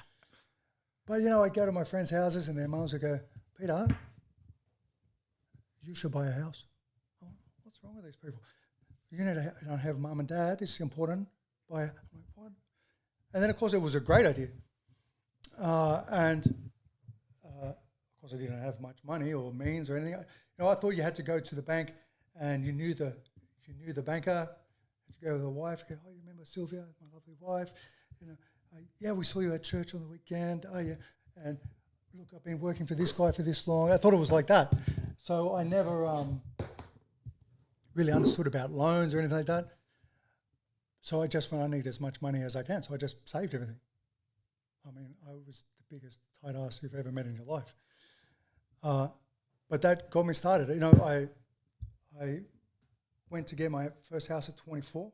But, you know, I'd go to my friends' houses and their mums would go, Peter, you should buy a house. Oh, what's wrong with these people? You need to have mum and dad. It's important. I'm like, what? And then, of course, it was a great idea. Of course, I didn't have much money or means or anything. You know, I thought you had to go to the bank and you knew the banker. You go with the wife. Go, oh, you remember Sylvia, my lovely wife? You know, yeah, we saw you at church on the weekend. Oh, yeah. And look, I've been working for this guy for this long. I thought it was like that. So I never really understood about loans or anything like that. So I just went, I need as much money as I can. So I just saved everything. I mean, I was the biggest tight ass you've ever met in your life. But that got me started. You know, I went to get my first house at 24.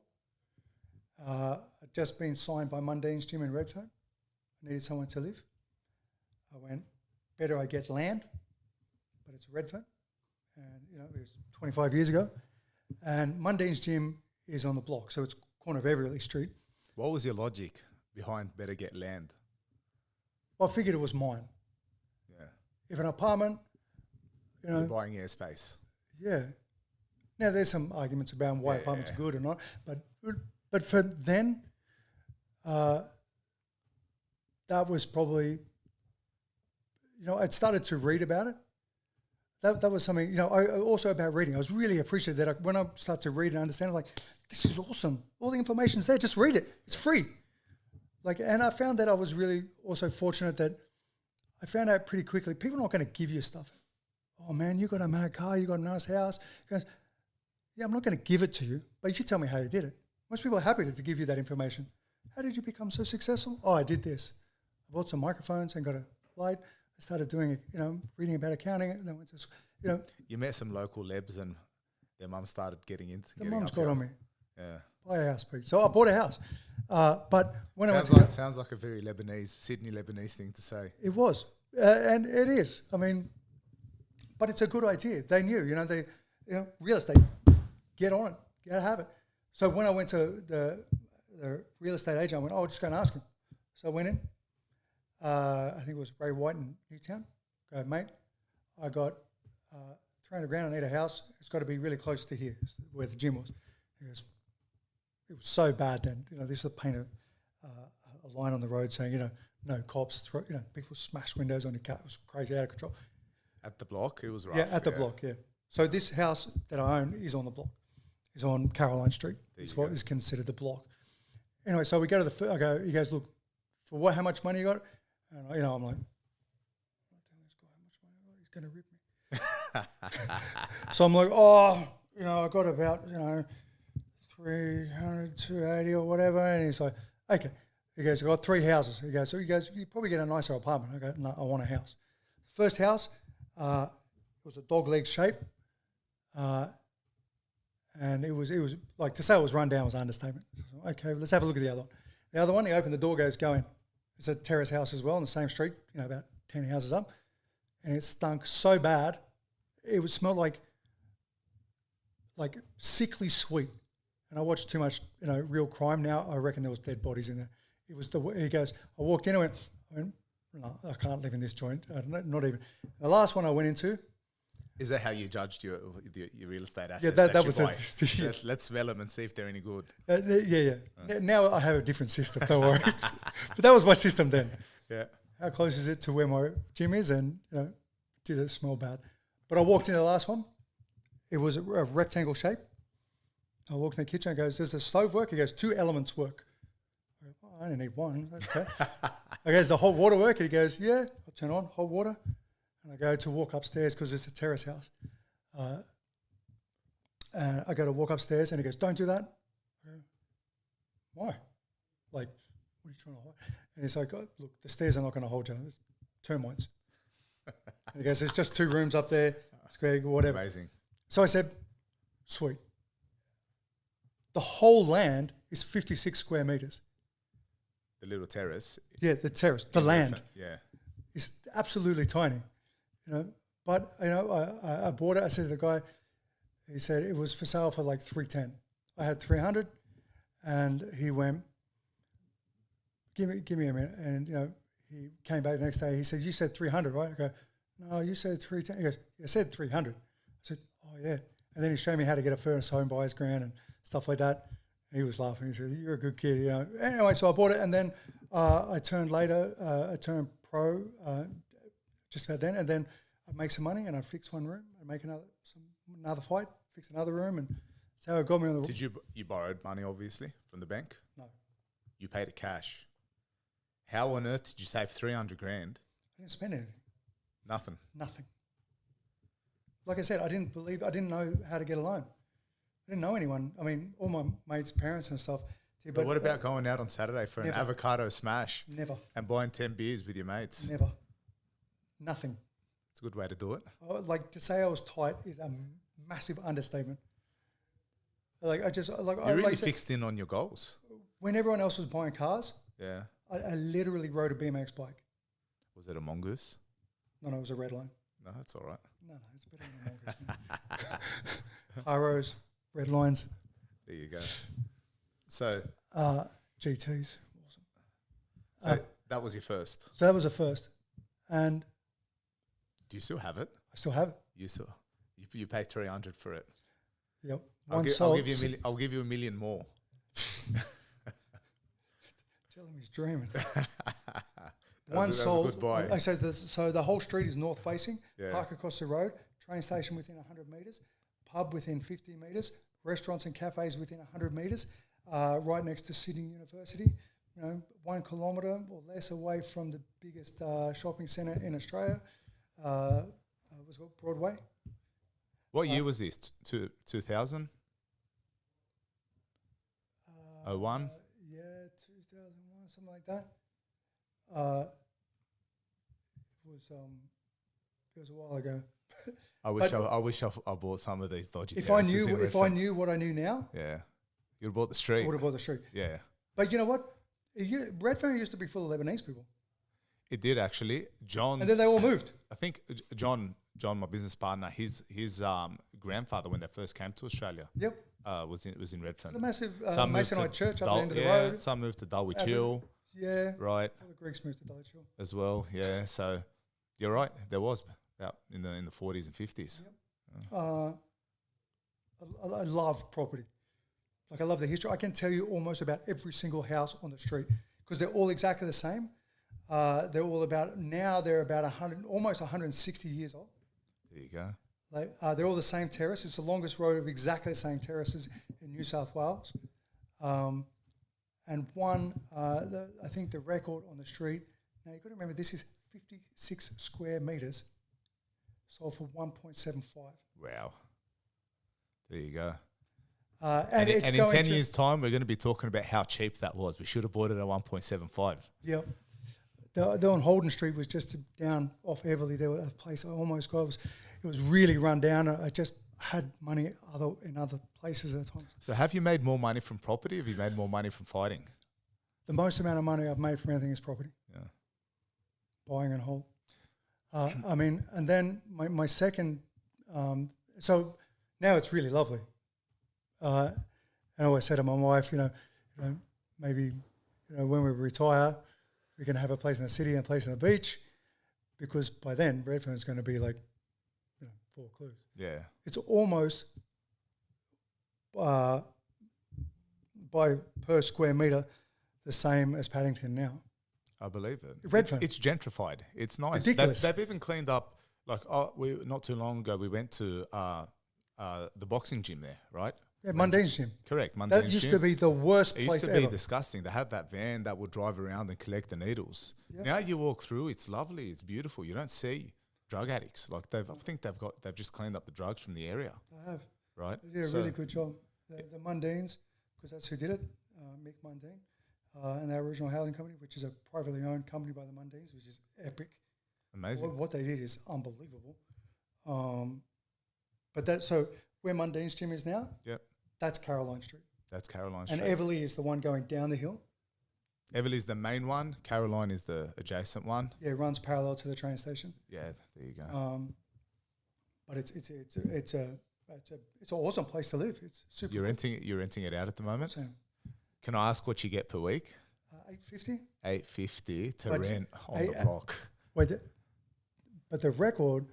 I'd just been signed by Mundane's Gym in Redfern. I needed somewhere to live. I went, better I get land, but it's Redfern. And, you know, it was 25 years ago. And Mundane's Gym is on the block, so it's corner of Everly Street. What was your logic behind better get land? Well, I figured it was mine. Yeah. If an apartment, you know. You're buying airspace. Yeah. Now, there's some arguments about why apartments are good or not, but for then, that was probably, you know, I'd started to read about it. That was something, you know, also about reading. I was really appreciative that when I started to read and understand, I'm like, this is awesome. All the information's there. Just read it. It's free. Like, and I found that I was really also fortunate that I found out pretty quickly, people are not going to give you stuff. Oh, man, you got a mad car, you got a nice house. Yeah, I'm not going to give it to you, but you tell me how you did it. Most people are happy to give you that information. How did you become so successful? Oh, I did this. I bought some microphones and got a light. I started doing, you know, reading about accounting, and then went to, you know. You met some local lebs and their mum started getting into it. The mum's got on me. Yeah. Buy a house, Pete. So I bought a house. But when sounds like a very Sydney Lebanese thing to say. It was. And it is. I mean, but it's a good idea. They knew, you know, real estate, get on it, have it. So when I went to the real estate agent, I went, I'll just go and ask him. So I went in. I think it was Ray White in Newtown. Go, mate, I got 300 grand. I need a house. It's got to be really close to here, where the gym was. He goes, it was so bad then. You know, this is a paint a line on the road saying, no cops, people smash windows on your car. It was crazy, out of control. At the block, it was rough. Yeah, at the block, yeah. So this house that I own is on the block. It's on Caroline Street. It's what is considered the block. Anyway, so we go to he goes, look, for how much money you got? And I'm like, he's going to rip me. So I'm like, I got about, 300, 280 or whatever. And he's like, okay. He goes, I got 3 houses. He goes, you probably get a nicer apartment. I go, no, I want a house. First house, it was a dog leg shape. And it was like, to say it was run down was an understatement. So, okay, let's have a look at the other one. The other one, he opened the door, goes, go in. It's a terrace house as well on the same street, about 10 houses up. And it stunk so bad, it would smell like sickly sweet. And I watched too much, real crime now. I reckon there was dead bodies in there. It was he goes, I walked in and went, no, I can't live in this joint. Not even. The last one I went into. Is that how you judged your real estate assets? Yeah, that was it. Yeah. Let's smell them and see if they're any good. Yeah. Now I have a different system, don't worry. But that was my system then. Yeah. How close is it to where my gym is? And, did it smell bad? But I walked into the last one. It was a rectangle shape. I walked in the kitchen and goes, does the stove work? He goes, 2 elements work. I go, I only need 1. That's okay. I goes, the hot water work? And he goes, yeah. I'll turn on hot water. And I go to walk upstairs because it's a terrace house. And I go to walk upstairs and he goes, don't do that. I go, why? Like, what are you trying to hold? And he's like, look, the stairs are not going to hold you. There's termites. And he goes, there's just 2 rooms up there, square, whatever. Amazing. So I said, sweet. The whole land is 56 square meters. The little terrace. Yeah, the terrace, the land. Yeah. It's absolutely tiny, But, I bought it. I said to the guy, he said it was for sale for like 310. I had 300 and he went, give me a minute. And, he came back the next day. He said, you said 300, right? I go, no, you said 310. He goes, I said 300. I said, oh, yeah. And then he showed me how to get a furnace home buyer's grant and stuff like that. And he was laughing. He said, you're a good kid, Anyway, so I bought it and then I turned pro just about then. And then I'd make some money and I'd fix one room. I'd make another fight, fix another room. And that's how it got me on the... Did you borrowed money, obviously, from the bank? No. You paid it cash. How on earth did you save 300 grand? I didn't spend anything. Nothing. Like I said, I didn't know how to get a loan. I didn't know anyone. I mean, all my mates' parents and stuff. But what about going out on Saturday for an avocado smash? Never. And buying 10 beers with your mates? Never. Nothing. It's a good way to do it. Like, to say I was tight is a massive understatement. Like, You really fixed in on your goals. When everyone else was buying cars, yeah, I literally rode a BMX bike. Was it a mongoose? No, it was a red line. No, that's all right. No, it's better than a mongoose. Haros, red lines. There you go. So GTs. Awesome. So that was your first. So that was a first. And do you still have it? I still have it. You pay 300 for it. Yep. I'll give you $1 million more. Tell him he's dreaming. One sold. Good buy. So the whole street is north facing. Yeah. Park across the road. Train station within 100 meters. Pub within 50 meters. Restaurants and cafes within 100 meters. Right next to Sydney University. 1 kilometre or less away from the biggest shopping centre in Australia. Was called Broadway. What year was this? 2000? 01? Yeah, 2001, something like that. It was a while ago. I wish I bought some of these dodgy. If I knew what I knew now, yeah, you'd have bought the street. I would have bought the street. Yeah, but you know what? Redfern used to be full of Lebanese people. It did actually. And then they all moved. I think John, my business partner, his grandfather when they first came to Australia. Yep. Was in Redfern. The massive Masonite church up the end of the road. Some moved to Dulwich Hill. Yeah. Right. All the Greeks moved to Dulwich Hill. As well, yeah. So you're right. There was about in the 40s and 50s. Yep. I love property. Like, I love the history. I can tell you almost about every single house on the street. because they're all exactly the same. They're about 100, almost 160 years old. There you go. They're all the same terrace. It's the longest road of exactly the same terraces in New South Wales. And I think the record on the street, now you've got to remember this is 56 square metres, sold for 1.75. Wow. There you go. And in 10 years' time, we're going to be talking about how cheap that was. We should have bought it at 1.75. Yep. The on Holden Street was just down off Everleigh. There was a place I almost got. It was really run down. I just had money in other places at the time. So have you made more money from property? Have you made more money from fighting? The most amount of money I've made from anything is property. Yeah. Buying and hold. And then my second, so now it's really lovely. And I always say to my wife, maybe, when we retire, we can have a place in the city and a place on the beach, because by then Redfern's going to be like, 4 clues. Yeah. It's almost by per square metre the same as Paddington now. I believe it. Redfern. It's gentrified. It's nice. Ridiculous. They've even cleaned up. Not too long ago, we went to the boxing gym there, right? Yeah, Mundane's gym. Correct. Mundane's That used gym. to be the worst It place used to ever. be disgusting. They had that van that would drive around and collect the needles. Yep. Now you walk through, it's lovely, it's beautiful. You don't see drug addicts. I think they've just cleaned up the drugs from the area. I have. Right. They did a really good job. The Mundanes, because that's who did it, Mick Mundane, and their original housing company, which is a privately owned company by the Mundanes, which is epic. Amazing. What they did is unbelievable. So where Mundane's gym is now, yep, that's Caroline Street. That's Caroline Street. And Everleigh is the one going down the hill. Everleigh's the main one. Caroline is the adjacent one. Yeah, it runs parallel to the train station. Yeah, there you go. But it's an awesome place to live. It's super. You're renting it out at the moment. Same. Can I ask what you get per week? $850. $850 to rent on the block. Wait, but the record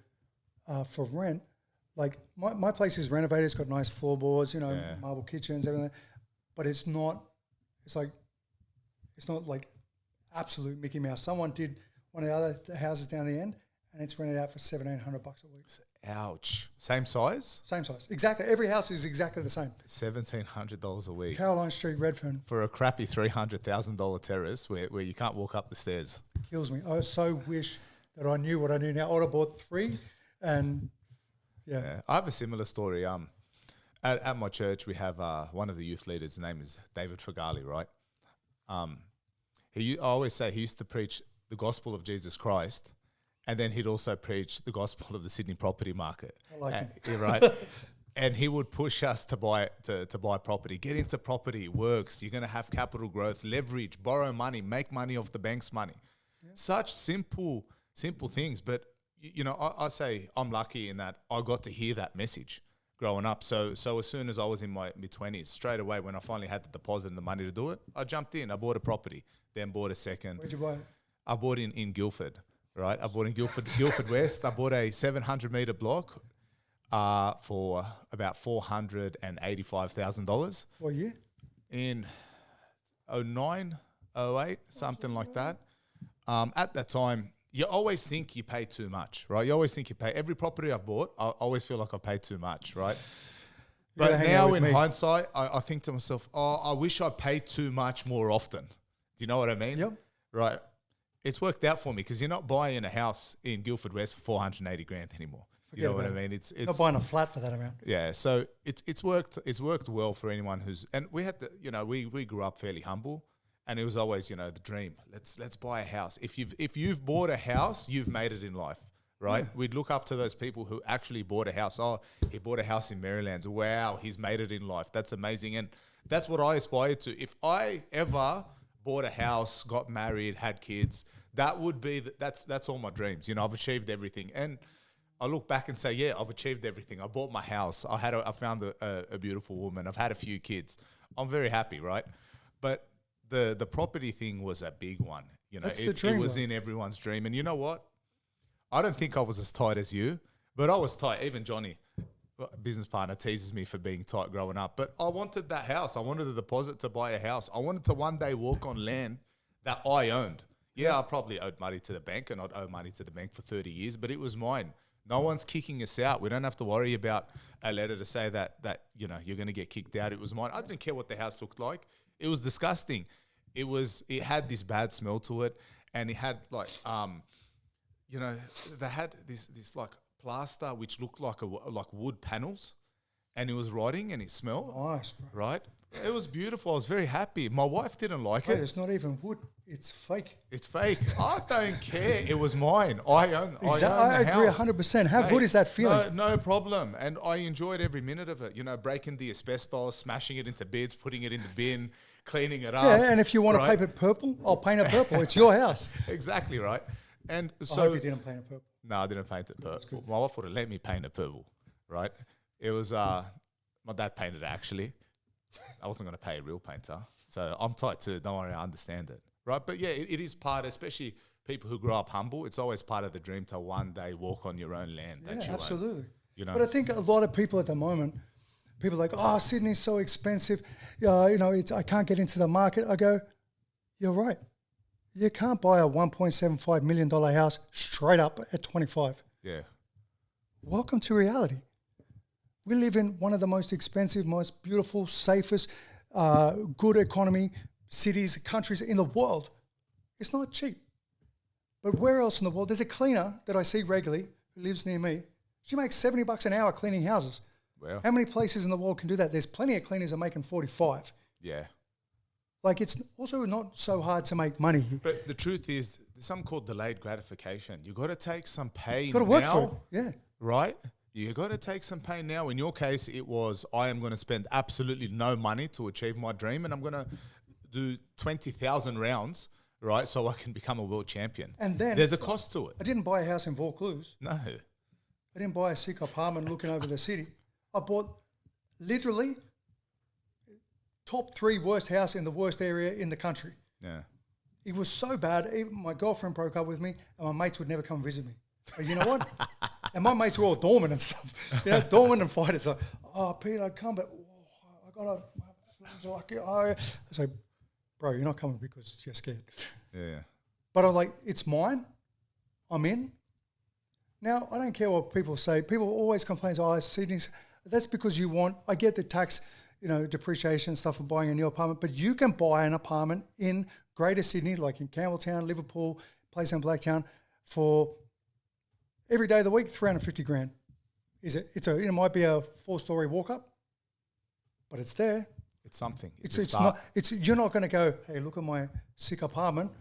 for rent, like my place is renovated. It's got nice floorboards, marble kitchens, everything. But it's not like absolute Mickey Mouse. Someone did one of the other houses down the end, and it's rented out for $1,700 a week. Ouch. Same size? Same size. Exactly. Every house is exactly the same. $1,700 a week. Caroline Street, Redfern. For a crappy $300,000 terrace where you can't walk up the stairs. Kills me. I so wish that I knew what I knew now. I would have bought 3 and yeah. I have a similar story. At my church, we have one of the youth leaders. His name is David Fagali, right? I always say he used to preach the gospel of Jesus Christ, and then he'd also preach the gospel of the Sydney property market. I like him. Yeah, right. And he would push us to buy property. Get into property. It works. You're going to have capital growth, leverage, borrow money, make money off the bank's money. Yeah. Such simple things. But, I say I'm lucky in that I got to hear that message growing up. So as soon as I was in my mid-20s, straight away when I finally had the deposit and the money to do it, I jumped in. I bought a property, then bought a second. Where'd you buy it? I bought in Guildford, right? I bought in Guildford West. I bought a 700-metre block for about $485,000. What year? In 09, 08, something like that. At that time, you always think you pay too much, right? You always think you pay. Every property I've bought, I always feel like I paid too much, right? But now in hindsight, I think to myself, I wish I paid too much more often. Do you know what I mean? Yep. Right. It's worked out for me because you're not buying a house in Guildford West for $480,000 anymore. You know what I mean? It's not buying a flat for that amount. Yeah. So it's worked well for anyone who's, and we had we grew up fairly humble. And it was always, the dream. Let's buy a house. If you've bought a house, you've made it in life, right? Yeah. We'd look up to those people who actually bought a house. Oh, he bought a house in Maryland. Wow, he's made it in life. That's amazing. And that's what I aspire to. If I ever bought a house, got married, had kids, that would be that's all my dreams. I've achieved everything. And I look back and say, yeah, I've achieved everything. I bought my house. I found a beautiful woman. I've had a few kids. I'm very happy, right? But the property thing was a big one. That's the dream, it was in everyone's dream. And you know what? I don't think I was as tight as you, but I was tight. Even Johnny, business partner, teases me for being tight growing up. But I wanted that house. I wanted a deposit to buy a house. I wanted to one day walk on land that I owned. Yeah, I probably owed money to the bank, and I'd owe money to the bank for 30 years, but it was mine. No one's kicking us out. We don't have to worry about a letter to say that you're going to get kicked out. It was mine. I didn't care what the house looked like. It was disgusting. It had this bad smell to it, and it had like they had this like plaster which looked like wood panels, and it was rotting and it smelled. Nice, bro. Right? It was beautiful. I was very happy. My wife didn't like Hey, it. it's not even wood. It's fake. It's fake. I don't care. It was mine. I own the I agree house. 100%. How Mate, good is that feeling? No problem. And I enjoyed every minute of it. Breaking the asbestos, smashing it into bits, putting it in the bin, cleaning it up. Yeah, and if you want to right? paint it purple, I'll paint it purple. It's your house. Exactly right. And I so hope you didn't paint it purple. no, I didn't paint it purple. My wife would have let me paint it purple, right? It was my dad painted it actually. I wasn't going to pay a real painter, so I'm tight too. Don't worry, I understand it, right? But yeah, it is part, especially people who grow up humble. It's always part of the dream to one day walk on your own land. Yeah, that you absolutely. Own, But I think a lot of people at the moment, people are like, oh, Sydney's so expensive. I can't get into the market. I go, you're right. You can't buy a $1.75 million house straight up at 25. Yeah. Welcome to reality. We live in one of the most expensive, most beautiful, safest, good economy cities, countries in the world. It's not cheap. But where else in the world? There's a cleaner that I see regularly who lives near me. She makes $70 an hour cleaning houses. Well. How many places in the world can do that? There's plenty of cleaners that are making 45. Yeah. Like, it's also not so hard to make money here. But the truth is, there's something called delayed gratification. You got to take some pain. Got to work now, for it. Yeah. right? You got to take some pain now. In your case, it was, I am going to spend absolutely no money to achieve my dream, and I'm going to do 20,000 rounds, right, so I can become a world champion. And then there's a cost to it. I didn't buy a house in Vaucluse. No. I didn't buy a sick apartment looking over the city. I bought literally top 3 worst house in the worst area in the country. Yeah. It was so bad, even my girlfriend broke up with me and my mates would never come visit me. But you know what? And my mates were all dormant and stuff. Dormant and fighters. Like, oh, Peter, I'd come, but I got to, like, I say, bro, you're not coming because you're scared. Yeah. But I'm like, it's mine. I'm in. Now, I don't care what people say. People always complain, oh, Sydney's. That's because you want, I get the tax, depreciation stuff for buying a new apartment, but you can buy an apartment in Greater Sydney, like in Campbelltown, Liverpool, place in Blacktown, for every day of the week, 350 grand. It might be a 4-story walk up, but it's there. It's something. You're not going to go, hey, look at my sick apartment,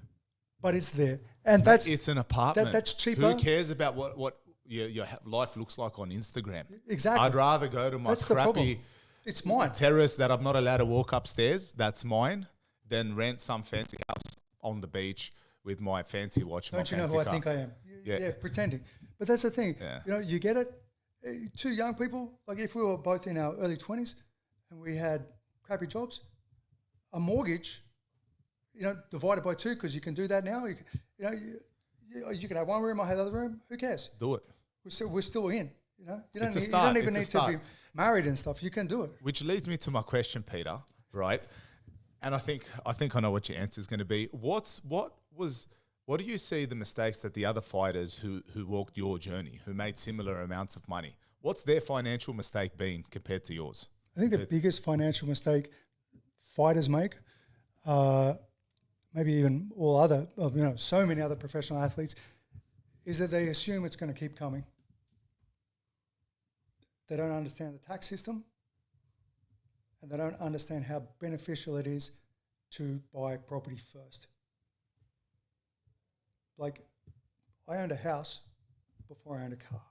but it's there. And it's an apartment. That's cheaper. Who cares about what your life looks like on Instagram? Exactly. I'd rather go to my crappy it's mine. terrace that I'm not allowed to walk upstairs. That's mine. Than rent some fancy house on the beach with my fancy watch. Don't you know who I think I am? Yeah, pretending. But that's the thing. Yeah. You get it. 2 young people, like if we were both in our early 20s and we had crappy jobs, a mortgage, divided by 2, because you can do that now. You can have one room, I have the other room. Who cares? Do it. We're still in. You don't even need to be married and stuff. You can do it. Which leads me to my question, Peter. Right, and I think I know what your answer is going to be. What do you see the mistakes that the other fighters who walked your journey, who made similar amounts of money, what's their financial mistake been compared to yours? I think the biggest financial mistake fighters make, maybe even so many other professional athletes, is that they assume it's going to keep coming. They don't understand the tax system, and they don't understand how beneficial it is to buy property first. Like, I owned a house before I owned a car.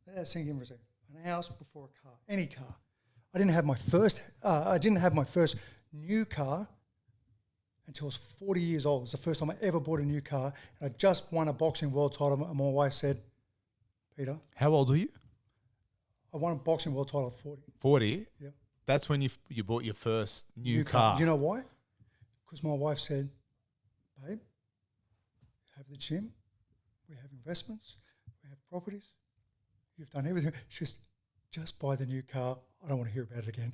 Let that sink in for a second. A house before a car, any car. I didn't have my first new car until I was 40 years old. It was the first time I ever bought a new car. And I just won a boxing world title, and my wife said, Peter. How old were you? I won a boxing world title at 40. 40? Yep. That's when you bought your first new car. You know why? Because my wife said, babe, we have the gym, we have investments, we have properties, you've done everything. Just buy the new car. I don't want to hear about it again.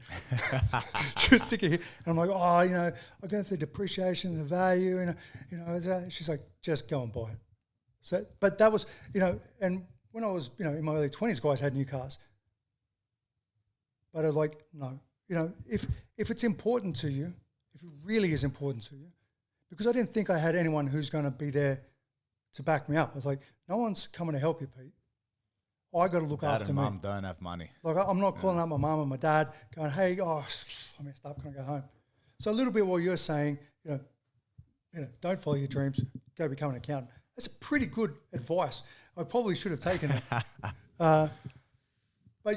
She was sick of it. And I'm like, oh, you know, I'm going through depreciation, the value, and, you know, she's like, just go and buy it. So, but that was, you know, and when I was, you know, in my early 20s, guys had new cars. But I was like, no, you know, if it's important to you, if it really is important to you, because I didn't think I had anyone who's going to be there to back me up. I was like, no one's coming to help you, Pete. I got to look Dad after and me. mum don't have money. Like, I'm not calling up my mum and my dad going, hey, oh, I messed up, can I go home? So a little bit what you're saying, you know, don't follow your dreams, go become an accountant. That's a pretty good advice. I probably should have taken it. But,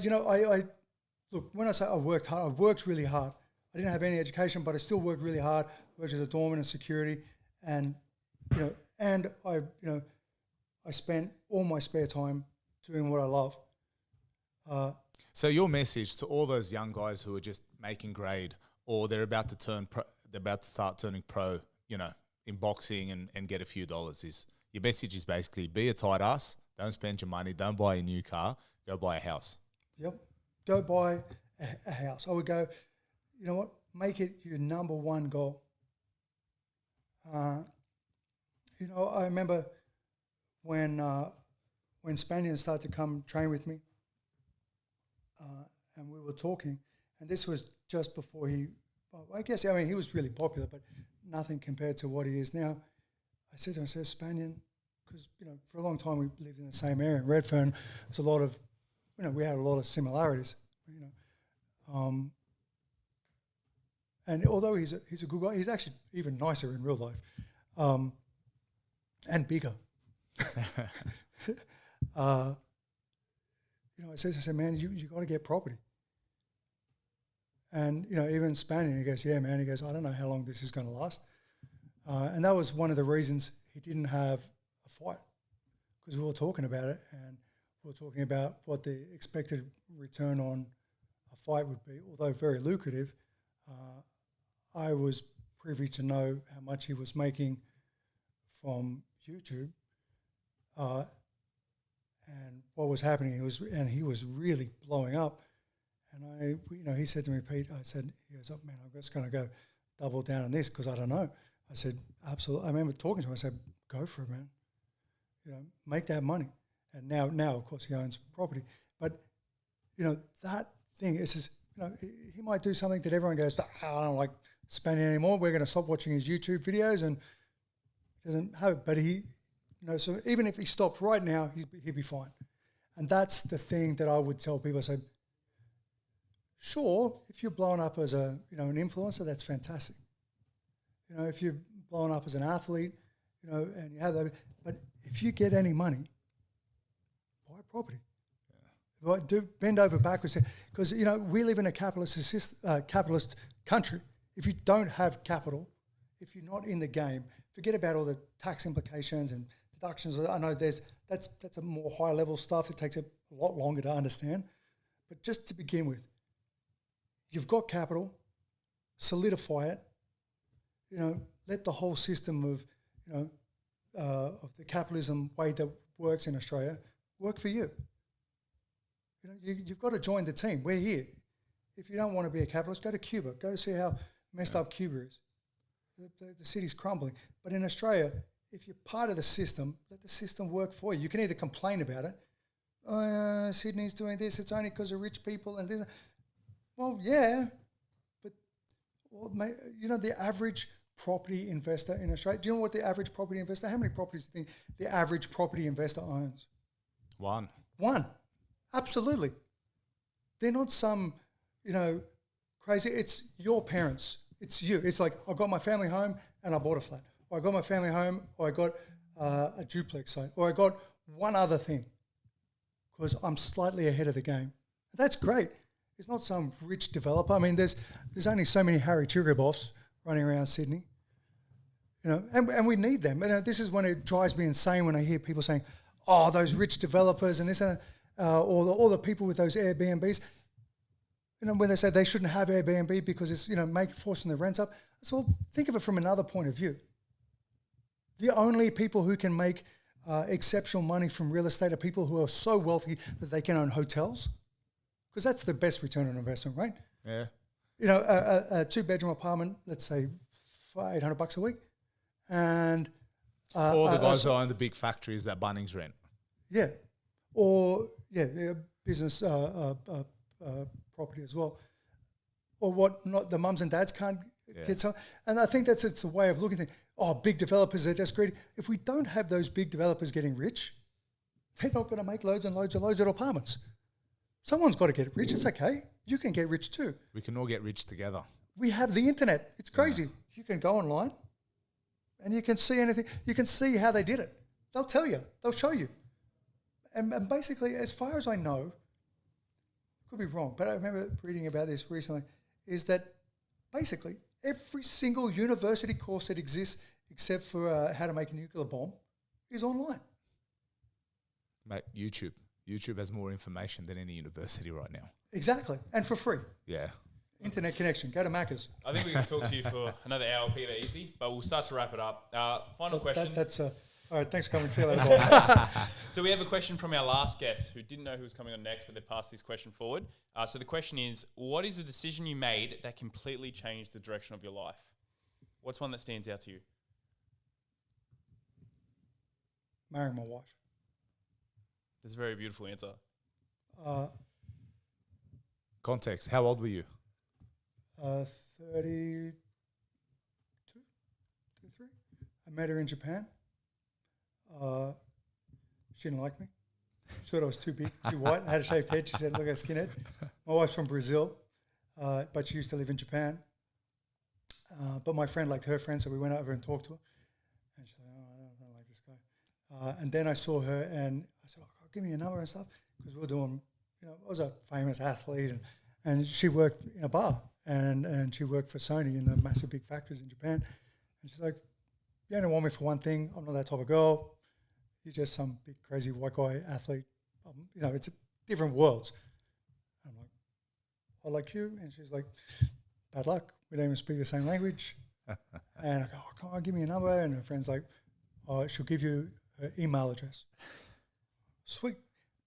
you know, I look, when I say I worked hard, I worked really hard. I didn't have any education, but I still worked really hard. I worked as a doorman in security, and, you know, and I spent all my spare time doing what I love. So your message to all those young guys who are just making grade, or they're about to turn pro, they're about to start turning pro, you know, in boxing and get a few dollars, is your message is basically be a tight ass, don't spend your money, don't buy a new car, go buy a house. Yep. Go buy a house. I would go, you know what, make it your number one goal. You know, I remember when Spanians started to come train with me, and we were talking, and this was just before he was really popular, but nothing compared to what he is now. I said to him, Spanian, because, you know, for a long time we lived in the same area in Redfern. There's a lot of, you know, we had a lot of similarities, you know. And although he's a good guy, he's actually even nicer in real life, and bigger. You know, I said, man, you got to get property. And, you know, even Spanian, he goes, yeah, man. He goes, I don't know how long this is going to last. And that was one of the reasons he didn't have a fight, because we were talking about it, and we were talking about what the expected return on a fight would be. Although very lucrative, I was privy to know how much he was making from YouTube. And what was happening, he was really blowing up. And he said to me, Pete, he goes, oh, man, I'm just going to go double down on this because I don't know. I said, absolutely. I remember talking to him. I said, go for it, man. You know, make that money. And now, of course, he owns property. But, you know, that thing is just, you know, he might do something that everyone goes, I don't like Spanian anymore. We're going to stop watching his YouTube videos, and doesn't have it. But he, you know, so even if he stopped right now, he'd be fine. And that's the thing that I would tell people. I say, sure, if you're blown up as an influencer, that's fantastic. You know, if you're blown up as an athlete, you know, and you have that, but if you get any money, buy property. Yeah. Do bend over backwards, because, you know, we live in a capitalist country. If you don't have capital, if you're not in the game, forget about all the tax implications and deductions. I know that's a more high level stuff. It takes a lot longer to understand. But just to begin with, you've got capital, solidify it, you know, let the whole system of, you know, of the capitalism way that works in Australia work for you. You know, you've got to join the team. We're here. If you don't want to be a capitalist, go to Cuba. Go to see how messed up Cuba is. The city's crumbling. But in Australia, if you're part of the system, let the system work for you. You can either complain about it. Oh, Sydney's doing this. It's only because of rich people and this. Well, yeah, but you know, the average property investor in Australia, do you know what the average property investor, how many properties do you think the average property investor owns? One. Absolutely. They're not some, you know, crazy. It's your parents. It's you. It's like, I got my family home and I bought a flat. Or I got my family home, or I got a duplex site, or I got one other thing because I'm slightly ahead of the game. That's great. It's not some rich developer. I mean, there's only so many Harry Chiriboffs running around Sydney, you know, and we need them. And this is when it drives me insane when I hear people saying, "Oh, those rich developers and this," or all the people with those Airbnbs. You know, when they say they shouldn't have Airbnb because it's, you know, forcing the rents up. So think of it from another point of view. The only people who can make exceptional money from real estate are people who are so wealthy that they can own hotels. because that's the best return on investment, right? Yeah. You know, a 2-bedroom apartment, let's say for $800 a week, and Or the guys who own the big factories that Bunnings rent. yeah, or business property as well, or what? Not the mums and dads can't get some, and I think it's a way of looking at things. Oh, big developers are just greedy. If we don't have those big developers getting rich, they're not going to make loads and loads and loads of apartments. Someone's got to get rich. It's okay. You can get rich too. We can all get rich together. We have the internet. It's crazy. Yeah. You can go online and you can see anything. You can see how they did it. They'll tell you. They'll show you. And basically, as far as I know, could be wrong, but I remember reading about this recently, is that basically every single university course that exists except for how to make a nuclear bomb is online. Mate, YouTube. YouTube has more information than any university right now. Exactly. And for free. Yeah. Internet connection. Go to Macca's. I think we can talk to you for another hour, Peter, easy, but we'll start to wrap it up. Final question. All right, thanks for coming. See you later. So we have a question from our last guest who didn't know who was coming on next, but they passed this question forward. So the question is, what is a decision you made that completely changed the direction of your life? What's one that stands out to you? Marrying my wife. That's a very beautiful answer. Context. How old were you? 32, 33. I met her in Japan. She didn't like me. She thought I was too big, too white. I had a shaved head. She said, look, a skinhead. My wife's from Brazil, but she used to live in Japan. But my friend liked her friend, so we went over and talked to her. And she said, oh, I don't like this guy. And then I saw her, and I said, oh, give me your number and stuff, because we were doing, I was a famous athlete, and she worked in a bar, and she worked for Sony in the massive big factories in Japan. And she's like, you don't want me for one thing. I'm not that type of girl. You're just some big crazy white guy athlete. It's different worlds. I'm like, I like you. And she's like, bad luck. We don't even speak the same language. And I go, oh, come on, give me a number. And her friend's like, oh, she'll give you her email address. Sweet.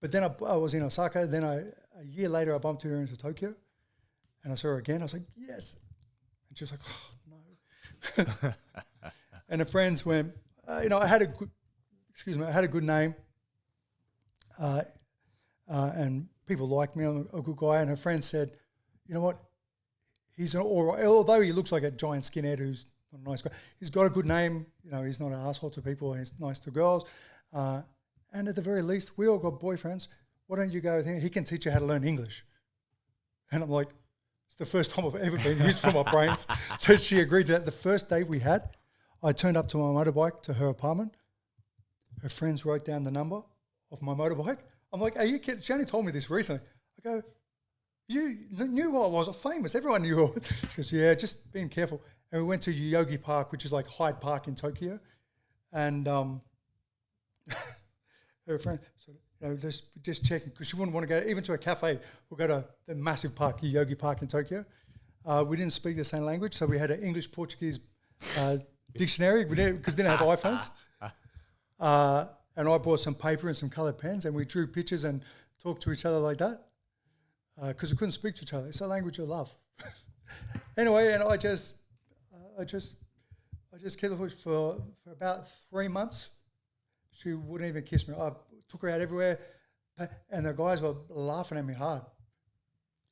But then I was in Osaka. Then a year later, I bumped her into Tokyo. And I saw her again. I was like, yes. And she was like, oh, no. And the friends went, I had a good name, and people liked me. I'm a good guy. And her friend said, you know what? He's all right. Although he looks like a giant skinhead who's not a nice guy, he's got a good name. He's not an asshole to people. He's nice to girls. And at the very least, we all got boyfriends. Why don't you go with him? He can teach you how to learn English. And I'm like, it's the first time I've ever been used for my brains. So she agreed to that. The first date we had, I turned up to my motorbike to her apartment. Her friends wrote down the number of my motorbike. I'm like, are you kidding? She only told me this recently. I go, you knew who I was. Famous. Everyone knew who I was. She goes, yeah, just being careful. And we went to Yoyogi Park, which is like Hyde Park in Tokyo. And her friend, just checking, because she wouldn't want to go even to a cafe. We'll go to the massive park, Yoyogi Park in Tokyo. We didn't speak the same language, so we had an English-Portuguese dictionary because we didn't have iPhones. And I bought some paper and some coloured pens, and we drew pictures and talked to each other like that because we couldn't speak to each other. It's a language of love. Anyway, and I just kept it for about 3 months. She wouldn't even kiss me. I took her out everywhere, and the guys were laughing at me hard.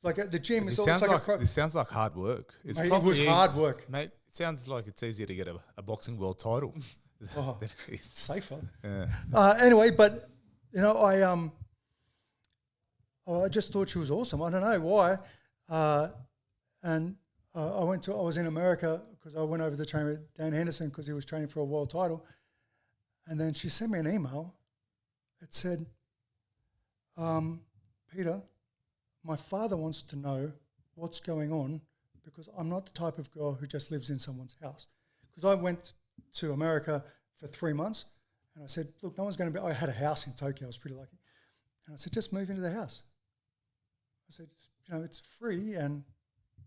Like at the gym, this sounds like hard work. It was hard work, mate. It sounds like it's easier to get a boxing world title. Oh, it's safer. Yeah. Anyway, but I just thought she was awesome. I don't know why. And I was in America because I went over to train with Dan Henderson because he was training for a world title. And then she sent me an email. It said, Peter, my father wants to know what's going on because I'm not the type of girl who just lives in someone's house. Because I went to America for 3 months and I said, look, no one's going to be, I had a house in Tokyo, I was pretty lucky. And I said, just move into the house. I said, it's free. And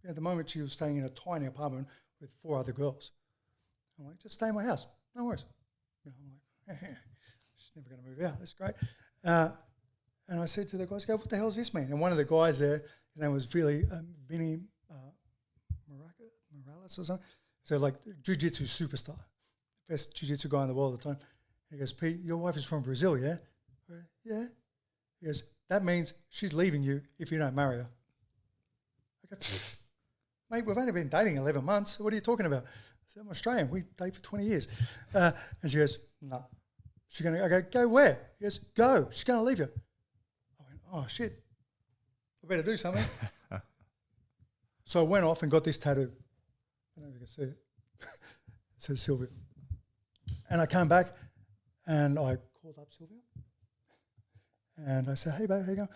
at the moment she was staying in a tiny apartment with 4 other girls. I'm like, just stay in my house, no worries. I'm like, she's never going to move out, that's great. And I said to the guys, what the hell does this mean? And one of the guys there, his name was Vinny Morales or something. So like jiu-jitsu superstar, best jiu-jitsu guy in the world at the time. He goes, Pete, your wife is from Brazil, yeah? I go, yeah. He goes, that means she's leaving you if you don't marry her. I go, mate, we've only been dating 11 months. What are you talking about? I said, I'm Australian. We date for 20 years. And she goes, no. She's going to, I go where? He goes, go. She's going to leave you. I went, oh, shit. I better do something. So I went off and got this tattoo. I don't know if you can see it. It says Sylvia. And I came back and I called up Sylvia. And I said, hey, babe, how you going?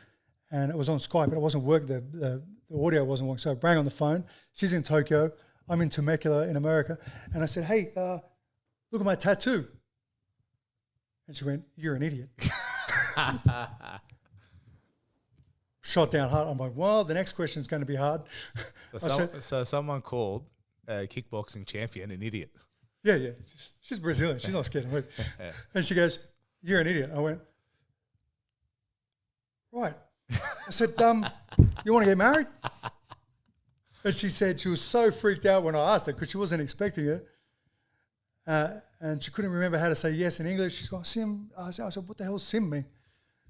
And it was on Skype, but it wasn't working. The audio wasn't working. So I rang on the phone. She's in Tokyo. I'm in Temecula in America. And I said, hey, look at my tattoo. And she went, you're an idiot. Shot down hard. I'm like, well, the next question is going to be hard. So someone called a kickboxing champion an idiot. Yeah. She's Brazilian. She's not scared of me. And she goes, you're an idiot. I went, right. I said, you want to get married? And she said she was so freaked out when I asked her because she wasn't expecting it. And she couldn't remember how to say yes in English. She's going, Sim. I said, what the hell does Sim mean?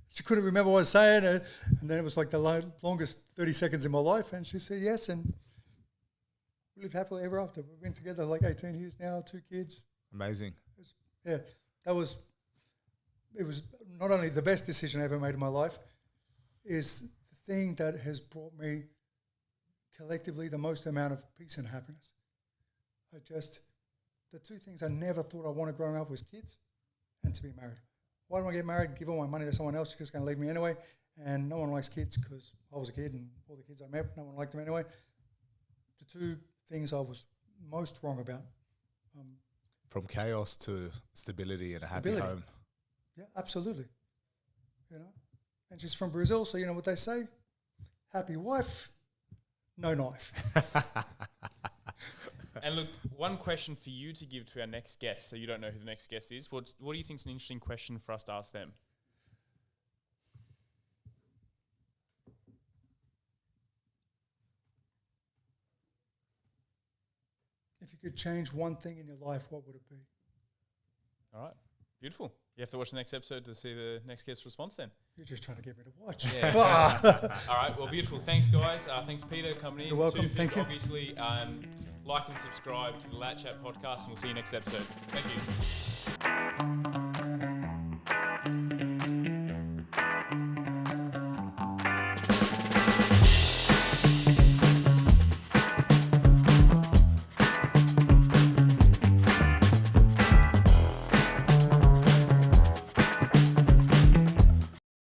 She couldn't remember what I was saying. And then it was like the longest 30 seconds in my life. And she said yes. And we lived happily ever after. We've been together like 18 years now, 2 kids. Amazing. It was not only the best decision I ever made in my life, is the thing that has brought me collectively the most amount of peace and happiness. The 2 things I never thought I wanted growing up was kids and to be married. Why don't I get married, give all my money to someone else who's going to leave me anyway? And no one likes kids because I was a kid and all the kids I met, no one liked them anyway. The 2 things I was most wrong about. From chaos to stability and a happy home. Yeah, absolutely. You know, and she's from Brazil, so you know what they say? Happy wife, no knife. And look, one question for you to give to our next guest, so you don't know who the next guest is. What do you think is an interesting question for us to ask them? If you could change one thing in your life, what would it be? All right. Beautiful. You have to watch the next episode to see the next guest's response then. You're just trying to get me to watch. Yeah. All right. Well, beautiful. Thanks, guys. Thanks, Peter, coming in. You're welcome. Thank you. Obviously, like and subscribe to the Lat Chat podcast, and we'll see you next episode. Thank you.